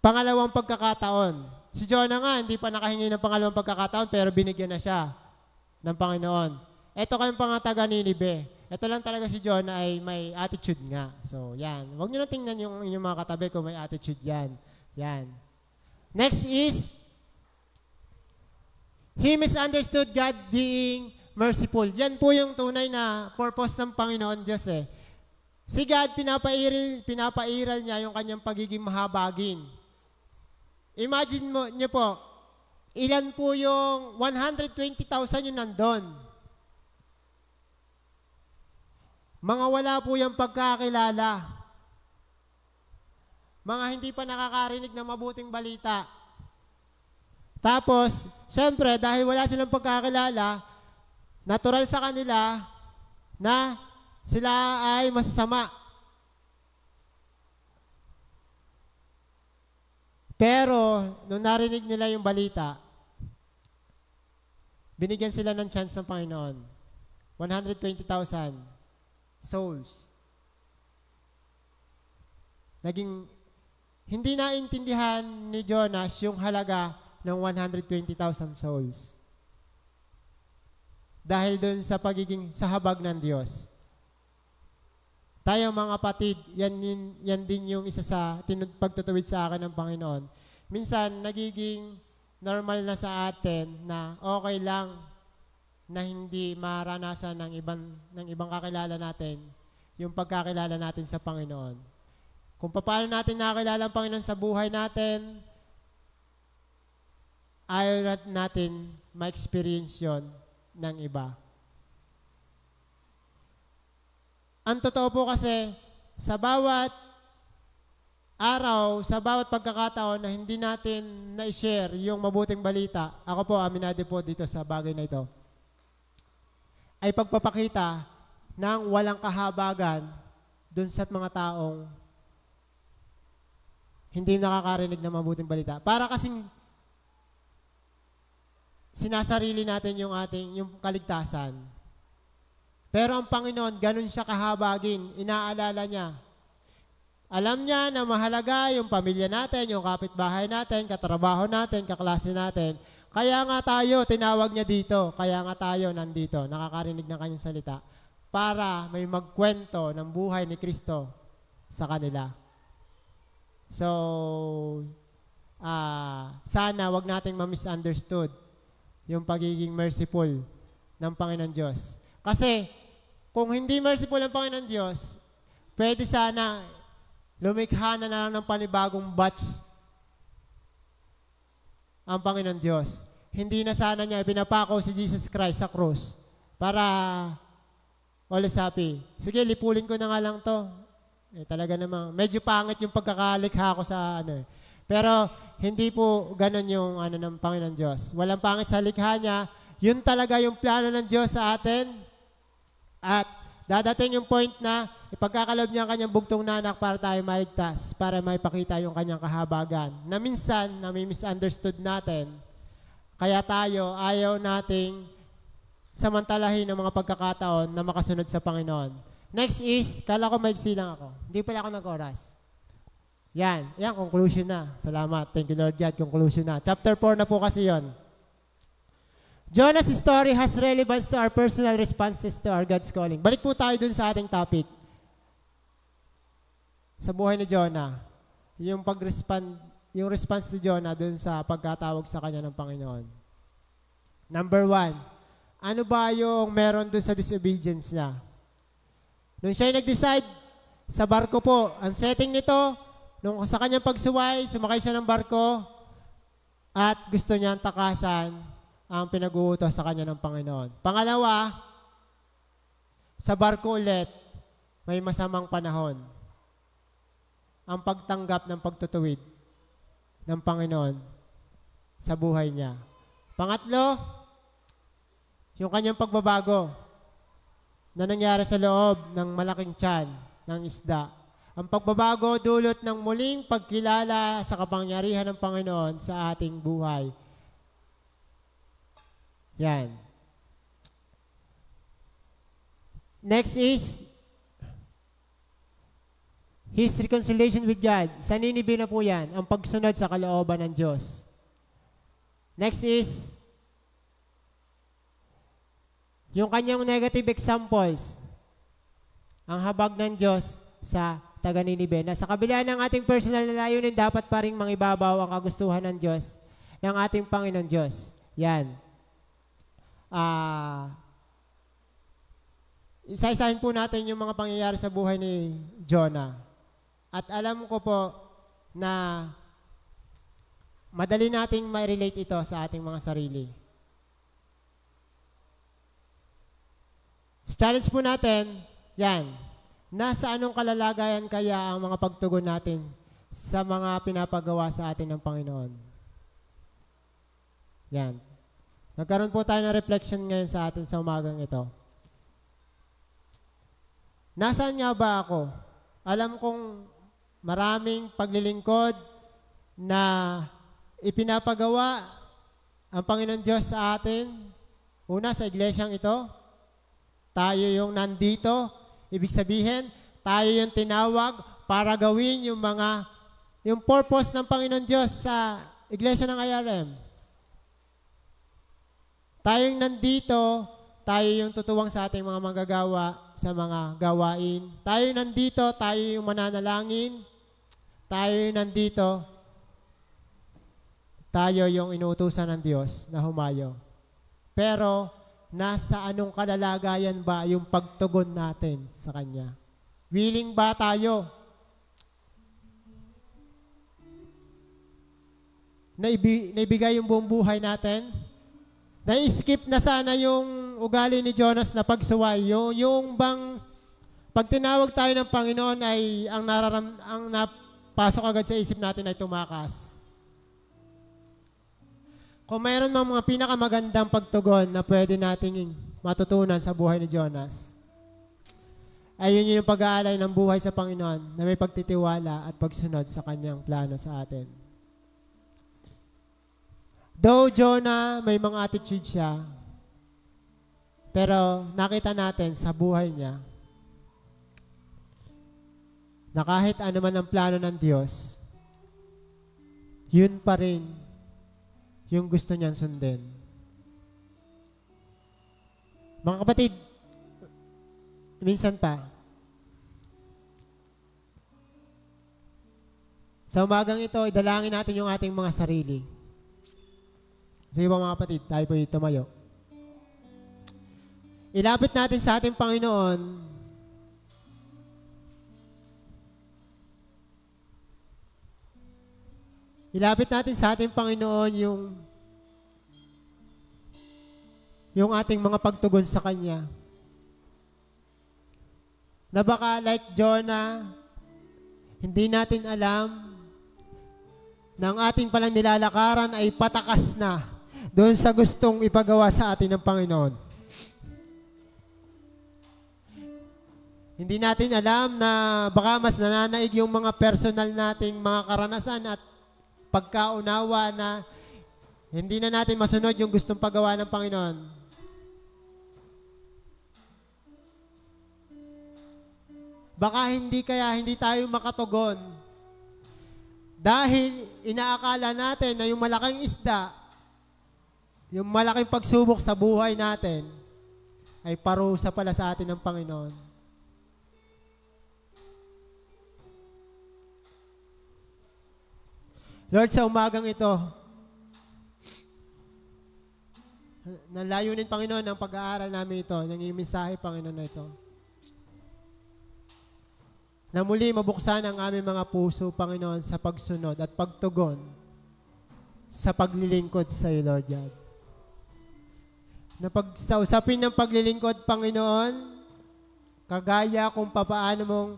Pangalawang pagkakataon. Si Jonah nga, hindi pa nakahingi ng pangalawang pagkakataon, pero binigyan na siya ng Panginoon. Ito kayong taga Ninibe. Ito lang talaga si Jonah ay may attitude nga. So, yan. Huwag niyo na tingnan yung inyong mga katabi kung may attitude yan. Yan. Next is, he misunderstood God being merciful. Yan po yung tunay na purpose ng Panginoon Diyos eh. Si God, pinapairal niya yung kanyang pagiging mahabagin. Imagine mo niyo po, ilan po yung 120,000 yung nandun. Mga wala po yung pagkakilala. Mga hindi pa nakakarinig ng mabuting balita. Tapos, syempre, dahil wala silang pagkakilala, natural sa kanila na sila ay masasama. Pero, nung narinig nila yung balita, binigyan sila ng chance ng Panginoon. 120,000 souls. Hindi naintindihan ni Jonas yung halaga ng 120,000 souls. Dahil dun sa sa habag ng Diyos. Tayo mga kapatid, yan din yung isa sa pagtutuwid sa akin ng Panginoon. Minsan, nagiging normal na sa atin na okay lang na hindi maranasan ng ibang kakilala natin yung pagkakilala natin sa Panginoon. Kung paano natin nakakilala ang Panginoon sa buhay natin, ayaw natin ma-experience yun ng iba. Ang totoo po kasi, sa bawat araw, sa bawat pagkakataon na hindi natin na-share yung mabuting balita, ako po, aminado po dito sa bagay na ito, ay pagpapakita ng walang kahabagan dun sa mga taong hindi nakakarinig ng mabuting balita. Para kasing sinasarili natin yung kaligtasan. Pero ang Panginoon, ganun siya kahabagin. Inaalala niya. Alam niya na mahalaga yung pamilya natin, yung kapitbahay natin, katrabaho natin, kaklase natin. Kaya nga tayo, tinawag niya dito. Kaya nga tayo nandito, nakakarinig ng kanyang salita. Para may magkwento ng buhay ni Kristo sa kanila. So, sana wag nating ma-misunderstood yung pagiging merciful ng Panginoon Diyos. Kasi, kung hindi merciful ang Panginoon Diyos, pwede sana lumikha na lang ng panibagong batch ang Panginoon Diyos. Hindi na sana niya ipinapako si Jesus Christ sa krus para all is happy. Sige, lipulin ko na nga lang to. Talaga namang, medyo pangit yung pagkakalikha ko sa Pero, hindi po ganun yung ng Panginoon Diyos. Walang pangit sa likha niya. Yun talaga yung plano ng Diyos sa atin. At dadating yung point na ipagkakalob niya ang kanyang bugtong na anak para tayo maligtas, para maipakita yung kanyang kahabagan. Na minsan, nami-misunderstood natin. Kaya tayo, ayaw nating samantalahin ng mga pagkakataon na makasunod sa Panginoon. Next is, kala ko maigsi lang ako. Hindi pala ako nag-oras. Yan, conclusion na. Salamat. Thank you, Lord God. Conclusion na. Chapter 4 na po kasi yon. Jonah's story has relevance to our personal responses to our God's calling. Balik po tayo dun sa ating topic. Sa buhay ni Jonah. Yung response ni Jonah dun sa pagkatawag sa kanya ng Panginoon. Number 1, ano ba yung meron dun sa disobedience niya? Nung siya nag-decide sa barko po, ang setting nito, nung sa kanyang pagsuway, sumakay siya ng barko, at gusto niyang takasan ang pinag-uutos sa kanya ng Panginoon. Pangalawa, sa barko ulit, may masamang panahon. Ang pagtanggap ng pagtutuwid ng Panginoon sa buhay niya. Pangatlo, yung kanyang pagbabago na nangyari sa loob ng malaking tiyan ng isda. Ang pagbabago dulot ng muling pagkilala sa kapangyarihan ng Panginoon sa ating buhay. Yan. Next is His reconciliation with God. Sa Ninibe na po yan, ang pagsunod sa kalooban ng Diyos. Next is yung kanyang negative examples. Ang habag ng Diyos sa taga-Ninibe. Na sa kabila ng ating personal na layunin, dapat pa rin mangibabaw ang kagustuhan ng Diyos, ng ating Panginoon Diyos. Yan. Isa-isahin po natin yung mga pangyayari sa buhay ni Jonah. At alam ko po na madali nating ma-relate ito sa ating mga sarili. Sa challenge po natin, yan, nasa anong kalalagayan kaya ang mga pagtugon natin sa mga pinapagawa sa atin ng Panginoon? Yan. Nagkaroon po tayo ng reflection ngayon sa atin sa umagang ito. Nasaan nga ba ako? Alam kong maraming paglilingkod na ipinapagawa ang Panginoon Diyos sa atin. Una, sa iglesyang ito. Tayo yung nandito. Ibig sabihin, tayo yung tinawag para gawin yung purpose ng Panginoon Diyos sa iglesia ng IRM. Tayong nandito, tayo yung tutuwang sa ating mga manggagawa sa mga gawain. Tayo nandito, tayo yung mananalangin. Tayo yung nandito, tayo yung inuutusan ng Diyos na humayo. Pero, nasa anong kalalagayan ba yung pagtugon natin sa Kanya? Willing ba tayo na ibigay yung buong buhay natin? Na-skip na sana yung ugali ni Jonas na pagsuway. Yung bang pag tinawag tayo ng Panginoon ay ang napasok agad sa isip natin ay tumakas. Kung mayroon mga pinakamagandang pagtugon na pwede nating matutunan sa buhay ni Jonas, ay yun yung pag-aalay ng buhay sa Panginoon na may pagtitiwala at pagsunod sa Kanyang plano sa atin. Though Jonah may mga attitude siya, pero nakita natin sa buhay niya na kahit ano man ang plano ng Diyos, yun pa rin yung gusto niyang sundin. Mga kapatid, minsan pa, sa umagang ito, idalangin natin yung ating mga sarili. Sige po mga kapatid, tayo po tumayo. Ilapit natin sa ating Panginoon yung ating mga pagtugon sa Kanya. Na baka like Jonah, hindi natin alam na ang ating palang nilalakaran ay patakas na doon sa gustong ipagawa sa atin ng Panginoon. Hindi natin alam na baka mas nananaig yung mga personal nating mga karanasan at pagkaunawa na hindi na natin masunod yung gustong pagawa ng Panginoon. Baka hindi tayo makatugon dahil inaakala natin na yung malaking isda, yung malaking pagsubok sa buhay natin ay parusa pala sa atin ng Panginoon. Lord, sa umagang ito, nalayunin, Panginoon, ang pag-aaral namin ito, ng iyong mensahe, Panginoon, na ito. Na muli mabuksan ang aming mga puso, Panginoon, sa pagsunod at pagtugon sa paglilingkod sa iyo, Lord God. Na sa usapin ng paglilingkod, Panginoon, kagaya kung papaano mong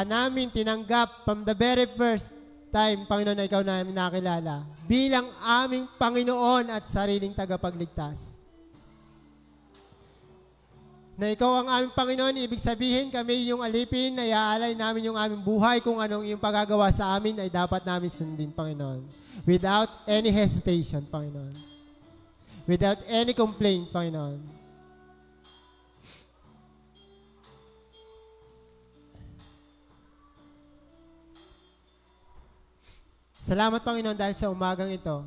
namin tinanggap from the very first time, Panginoon, na ikaw namin nakilala bilang aming Panginoon at sariling tagapagligtas. Na ikaw ang aming Panginoon, ibig sabihin kami yung alipin na iaalay namin yung aming buhay, kung anong yung pagagawa sa amin ay dapat namin sundin, Panginoon. Without any hesitation, Panginoon. Without any complaint, Panginoon. Salamat, Panginoon, dahil sa umagang ito,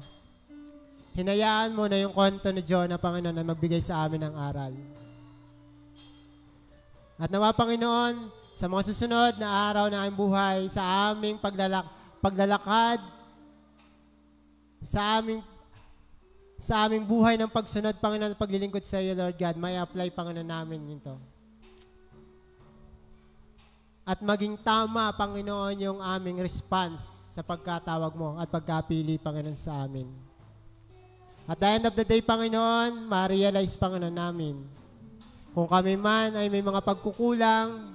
hinayaan mo na yung kwento ni Jonah, Panginoon, na magbigay sa amin ng aral. At nawa, Panginoon, sa mga susunod na araw na aming buhay, sa aming paglalakad, sa aming buhay ng pagsunod, Panginoon, at paglilingkod sa iyo, Lord God, may apply, Panginoon, namin ito. At maging tama, Panginoon, yung aming response sa pagkatawag mo at pagkapili, Panginoon, sa amin. At the end of the day, Panginoon, ma-realize, Panginoon, namin, kung kami man ay may mga pagkukulang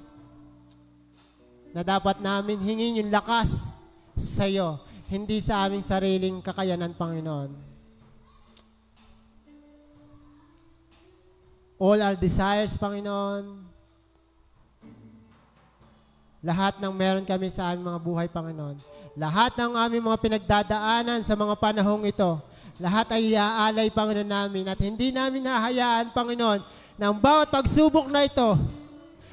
na dapat namin hingin yung lakas sa iyo, hindi sa aming sariling kakayanan, Panginoon. All our desires, Panginoon, lahat ng meron kami sa aming mga buhay, Panginoon, lahat ng aming mga pinagdadaanan sa mga panahong ito, lahat ay iaalay, Panginoon, namin at hindi namin hahayaan, Panginoon, na ang bawat pagsubok na ito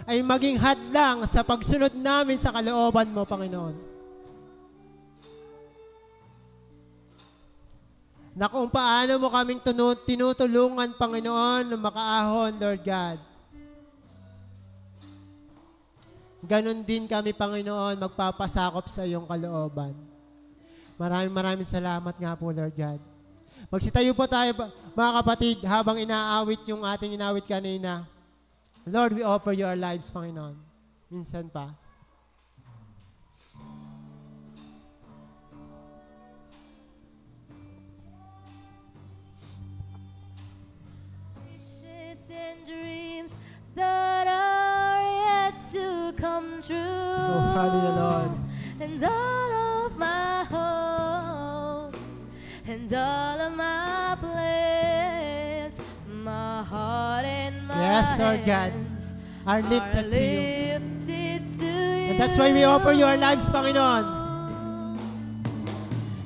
ay maging hadlang sa pagsunod namin sa kalooban mo, Panginoon. Na kung paano mo kaming tinutulungan, Panginoon, na makaahon, Lord God. Ganon din kami, Panginoon, magpapasakop sa iyong kalooban. Maraming salamat nga po, Lord God. Magsitayo po tayo, mga kapatid, habang inaawit yung ating inawit kanina. Lord, we offer you our lives, Panginoon. Minsan pa. Wishes and dreams that are yet to come true. Oh, hallelujah, Lord. And all of my hopes and all of my plans, my heart and my Yes, Lord God, hands are lifted to you. lifted to you. And that's why we offer you our lives, Panginoon.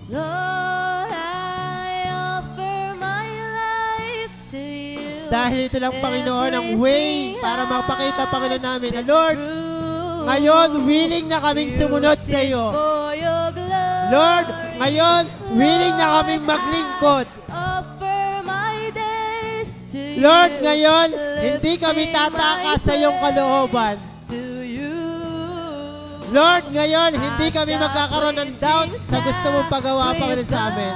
Lord, I offer my life to you. Dahil ito lang, Panginoon, ang way para mapakita, Panginoon, namin na, Lord, ngayon, willing na kaming sumunod sa iyo. Lord, ngayon, willing na kaming maglingkod. Lord, ngayon, hindi kami tatakas sa iyong kalooban. Lord, ngayon, hindi kami magkakaroon ng doubt sa gusto mong pagawa, Panginoon, sa amin.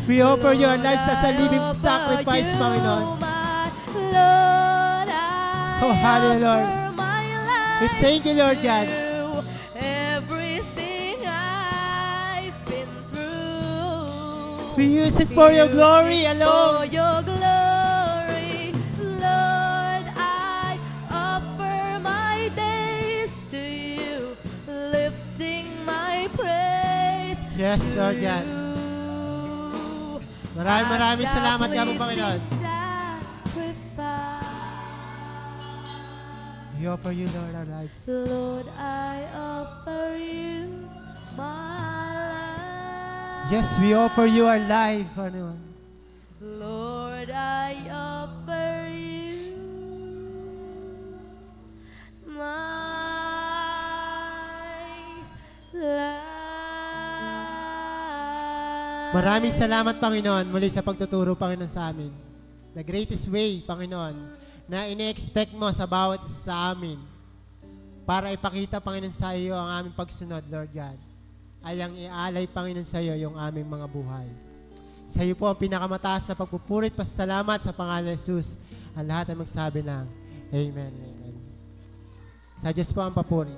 We offer your lives as a living sacrifice, Panginoon. Oh, hallelujah, Lord. We thank you, Lord God. Everything I've been through. We use it for your glory For alone. your glory, Lord, I offer my days to you, lifting my praise. Yes, Lord God. Maraming salamat nga po, Panginoon. We offer you, Lord, our lives. Lord, I offer you my life. Yes, we offer you our life, Panginoon. Lord, I offer you my life. Maraming salamat, Panginoon, muli sa pagtuturo, Panginoon, sa amin. The greatest way, Panginoon, na ine-expect mo sa bawat sa amin para ipakita, Panginoon, sa iyo ang aming pagsunod, Lord God, ay ang ialay, Panginoon, sa iyo yung aming mga buhay. Sa iyo po ang pinakamataas na pagpupurit, pasalamat sa pangalan ni Jesus. Ang lahat ay magsabi ng Amen. Amen. Sa Diyos po ang papuri.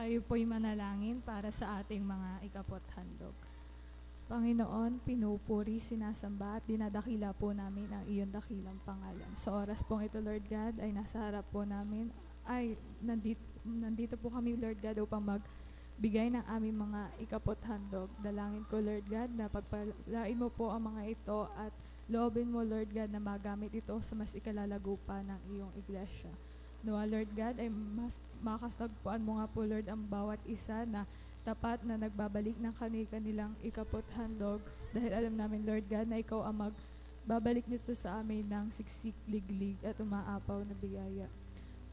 Tayo po'y manalangin para sa ating mga ikapot handog. Panginoon, pinupuri, sinasamba at dinadakila po namin ang iyong dakilang pangalan. Sa oras pong ito, Lord God, ay nasa harap po namin, nandito po kami, Lord God, upang magbigay ng aming mga ikapot handog. Dalangin ko, Lord God, na pagpalain mo po ang mga ito at loobin mo, Lord God, na magamit ito sa mas ikalalago pa ng iyong iglesia. Nawa, Lord God, ay mas makasagpuan mo nga po, Lord, ang bawat isa na tapat na nagbabalik ng kanilang ikapot handog dahil alam namin, Lord God, na ikaw ang magbabalik nito sa amin ng siksik, liglig at umaapaw na biyaya.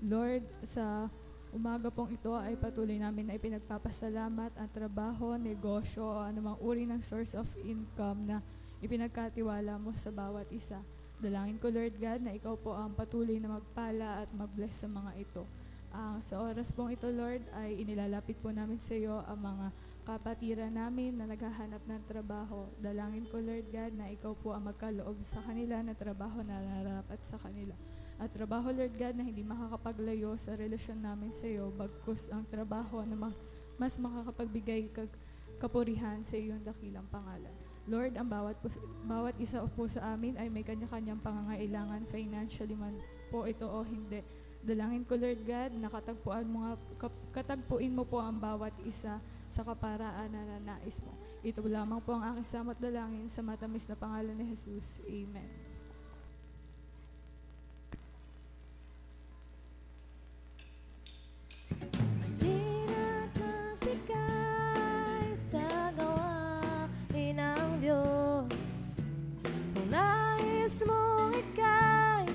Lord, sa umaga pong ito ay patuloy namin na ipinagpapasalamat ang trabaho, negosyo o anumang uri ng source of income na ipinagkatiwala mo sa bawat isa. Dalangin ko, Lord God, na ikaw po ang patuloy na magpala at mag-bless sa mga ito. Sa oras pong ito, Lord, ay inilalapit po namin sa iyo ang mga kapatiran namin na naghahanap ng trabaho. Dalangin ko, Lord God, na ikaw po ang magkaloob sa kanila na trabaho na nararapat sa kanila. At trabaho, Lord God, na hindi makakapaglayo sa relasyon namin sa iyo, bagkus ang trabaho na mas makakapagbigay kapurihan sa iyong dakilang pangalan. Lord, ang bawat isa po sa amin ay may kanya-kanyang pangangailangan financially man po ito o hindi. Dalangin ko, Lord God, na katagpuin mo po ang bawat isa sa kaparaan na nanais mo. Ito lamang po ang aking samot dalangin sa matamis na pangalan ni Jesus. Amen. Mahirap ang bigay sa gawain ng Diyos. Kung nais mong ika'y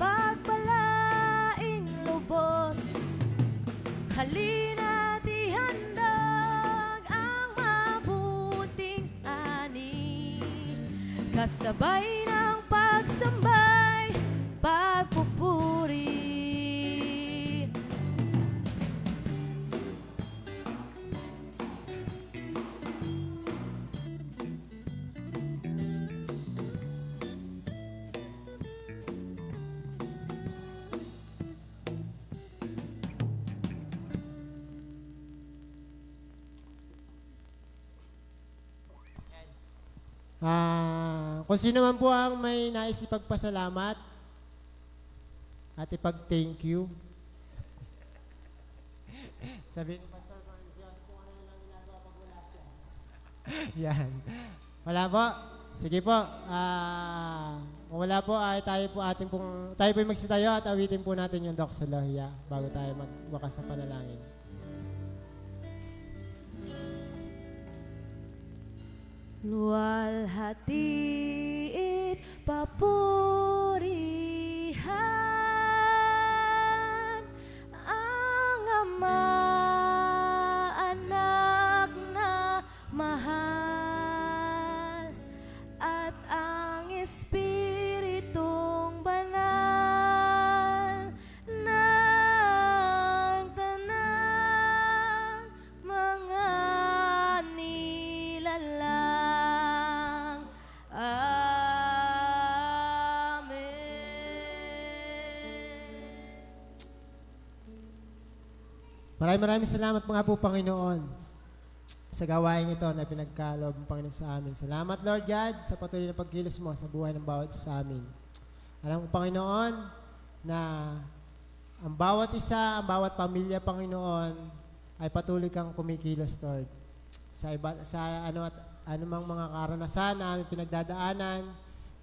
pagpalaing lubos, halina't ihandog ang mabuting ani, kasabay ng pagsambay, pagpupuri. Kung sino man po ang may nais ipagpasalamat at ipag-thank you. Sabihin ni Pastor Condition kung ano lang ginagawa pag wala siya. Yan. Wala po. Sige po. Kung wala po, ay tayo po magsitayo at awitin po natin yung Doxologia bago tayo magwakas sa panalangin. Luwalhati't papurihan ang Ama, Anak na mahal, at ang Espiritong Banal ng tanang mga nilalang. Maraming salamat mga po, Panginoon, sa gawain ito na pinagkaloob ng Panginoon sa amin. Salamat, Lord God, sa patuloy na pagkilos mo sa buhay ng bawat isa sa amin. Alam ko, Panginoon, na ang bawat isa, ang bawat pamilya, Panginoon, ay patuloy kang kumikilos, Lord. Sa anumang mga karanasan na aming pinagdadaanan,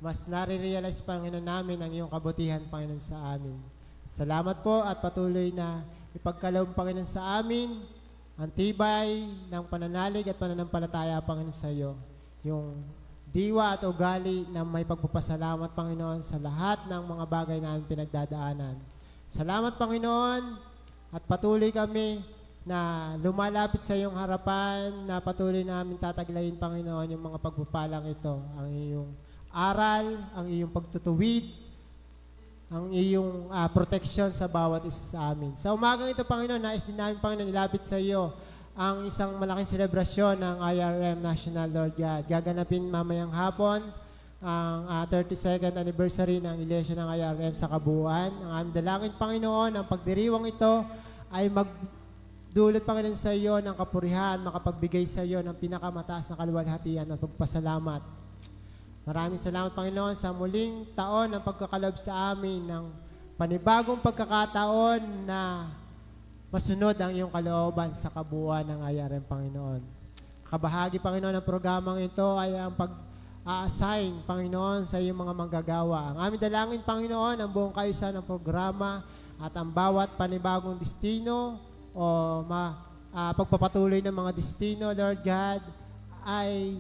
mas nare-realize, Panginoon, namin ang iyong kabutihan, Panginoon, sa amin. Salamat po at patuloy na ipagkaloob, Panginoon, sa amin ang tibay ng pananalig at pananampalataya, Panginoon, sa iyo. Yung diwa at ugali na may pagpapasalamat, Panginoon, sa lahat ng mga bagay na aming pinagdadaanan. Salamat, Panginoon, at patuloy kami na lumalapit sa iyong harapan, na patuloy namin tataglayin, Panginoon, yung mga pagpupalang ito, ang iyong aral, ang iyong pagtutuwid, ang iyong proteksyon sa bawat isa sa amin. Sa umagang ito, Panginoon, nais din namin, Panginoon, ilapit sa iyo ang isang malaking selebrasyon ng IRM National, Lord God. Gaganapin mamayang hapon ang 32nd anniversary ng Iglesia ng IRM sa kabuuan. Ang aming dalangin, Panginoon, ang pagdiriwang ito ay makapagdulot, Panginoon, sa iyo ng kapurihan, makapagbigay sa iyo ng pinakamataas na kaluwalhatian at pagpasalamat. Maraming salamat, Panginoon, sa muling taon ng pagkakalob sa amin ng panibagong pagkakataon na masunod ang iyong kalooban sa kabuuan ng IRM, Panginoon. Kabahagi, Panginoon, ng programang ito ay ang pag-a-assign, Panginoon, sa iyong mga manggagawa. Ang aming dalangin, Panginoon, ang buong kaayusan ng programa at ang bawat panibagong destino o pagpapatuloy ng mga destino, Lord God, ay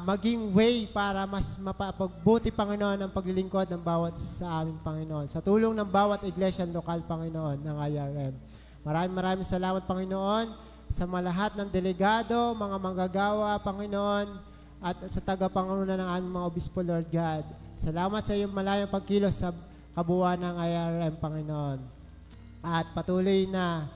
maging way para mas mapapagbuti, Panginoon, ang paglilingkod ng bawat sa amin, Panginoon. Sa tulong ng bawat iglesia lokal, Panginoon, ng IRM. Maraming salamat, Panginoon, sa malahat ng delegado, mga manggagawa, Panginoon, at sa tagapanguna ng aming mga obispo, Lord God. Salamat sa iyong malayang pagkilos sa kabuuan ng IRM, Panginoon. At patuloy na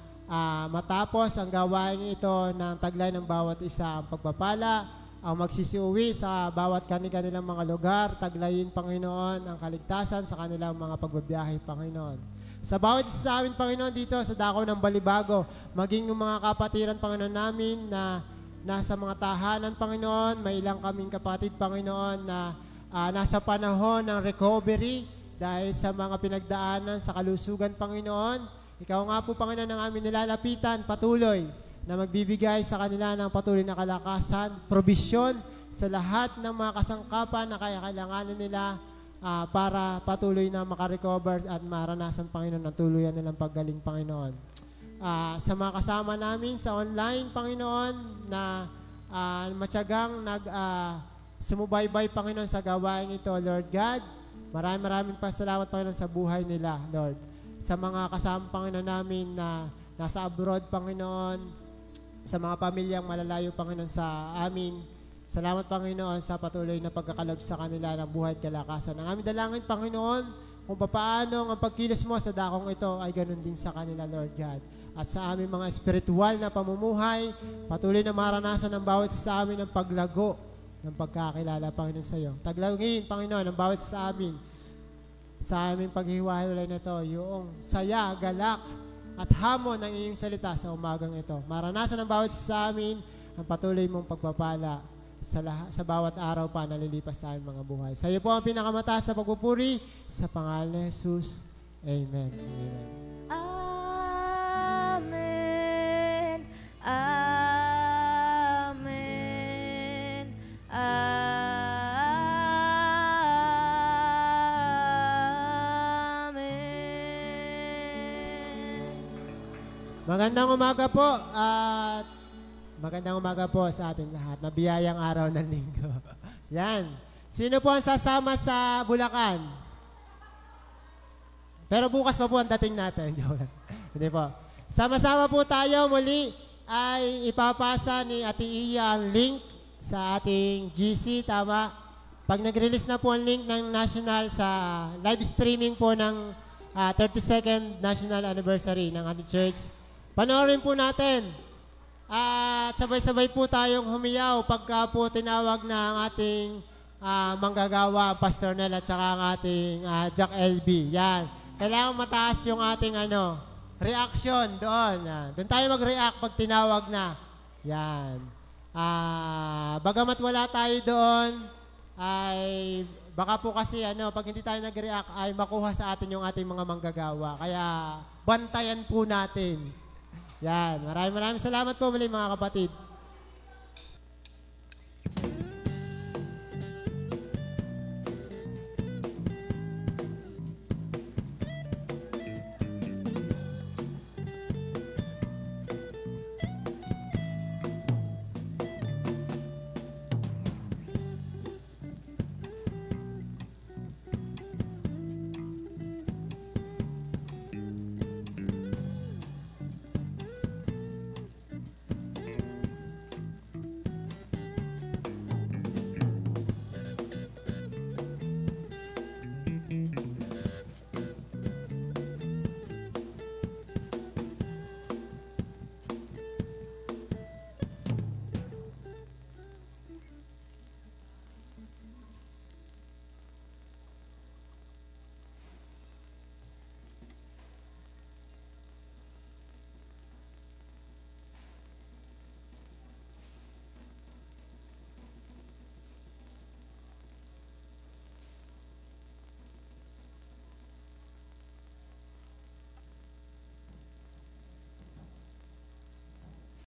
matapos ang gawain ito ng taglay ng bawat isa, ang pagpapala, ang magsisiuwi sa bawat kanilang mga lugar, taglayin, Panginoon, ang kaligtasan sa kanilang mga pagbabiyahe, Panginoon. Sa bawat isa sa amin, Panginoon, dito sa dako ng Balibago, maging yung mga kapatiran, Panginoon, namin na nasa mga tahanan, Panginoon, may ilang kaming kapatid, Panginoon, na nasa panahon ng recovery dahil sa mga pinagdaanan sa kalusugan, Panginoon. Ikaw nga po, Panginoon, ang aming nilalapitan, patuloy na magbibigay sa kanila ng patuloy na kalakasan, probisyon sa lahat ng mga kasangkapan na kailanganin nila para patuloy na makarecover at maranasan, Panginoon, ang tuluyan nilang paggaling, Panginoon. Sa mga kasama namin sa online, Panginoon, na matyagang sumubaybay, Panginoon, sa gawain ito, Lord God, maraming pasalamat, Panginoon, sa buhay nila, Lord. Sa mga kasama, Panginoon, namin na nasa abroad, Panginoon, sa mga pamilyang malalayo, Panginoon, sa amin. Salamat, Panginoon, sa patuloy na pagkakalob sa kanila ng buhay at kalakasan. Ang aming dalangin, Panginoon, kung paano ang pagkilos mo sa dakong ito ay ganun din sa kanila, Lord God. At sa aming mga espiritual na pamumuhay, patuloy na maranasan ng bawat sa amin ang paglago ng pagkakilala, Panginoon, sa iyo. Taglawin, Panginoon, ang bawat sa amin, sa aming paghihiwa-hiwalay na ito, yung saya, galak, at hamon ng iyong salita sa umagang ito. Maranasan ng bawat sa amin ang patuloy mong pagpapala sa bawat araw pa na lilipas sa aming mga buhay. Sa iyo po ang pinakamataas sa pagpupuri, sa pangalan ni Jesus. Amen. Amen. Amen. Amen. Amen. Magandang umaga po at magandang umaga po sa ating lahat. Mabiyayang araw ng linggo. Yan. Sino po ang sasama sa Bulacan? Pero bukas pa po ang dating natin. Hindi po. Sama-sama po tayo muli ay ipapasa ni Ate Iya ang link sa ating GC, tama? Pag nag-release na po ang link ng national sa live streaming po ng 32nd National Anniversary ng ating church, panoorin po natin. At sabay-sabay po tayong humiyaw pagka po tinawag na ang ating manggagawa, Pastor Nel, at saka ang ating Jack LB. Yan. Kailangan mataas yung ating reaction doon. Doon tayo mag-react pag tinawag na. Yan. Bagamat wala tayo doon, ay baka po kasi pag hindi tayo nag-react ay makuha sa atin yung ating mga manggagawa. Kaya bantayan po natin. Yan. Maraming salamat po muli, mga kapatid.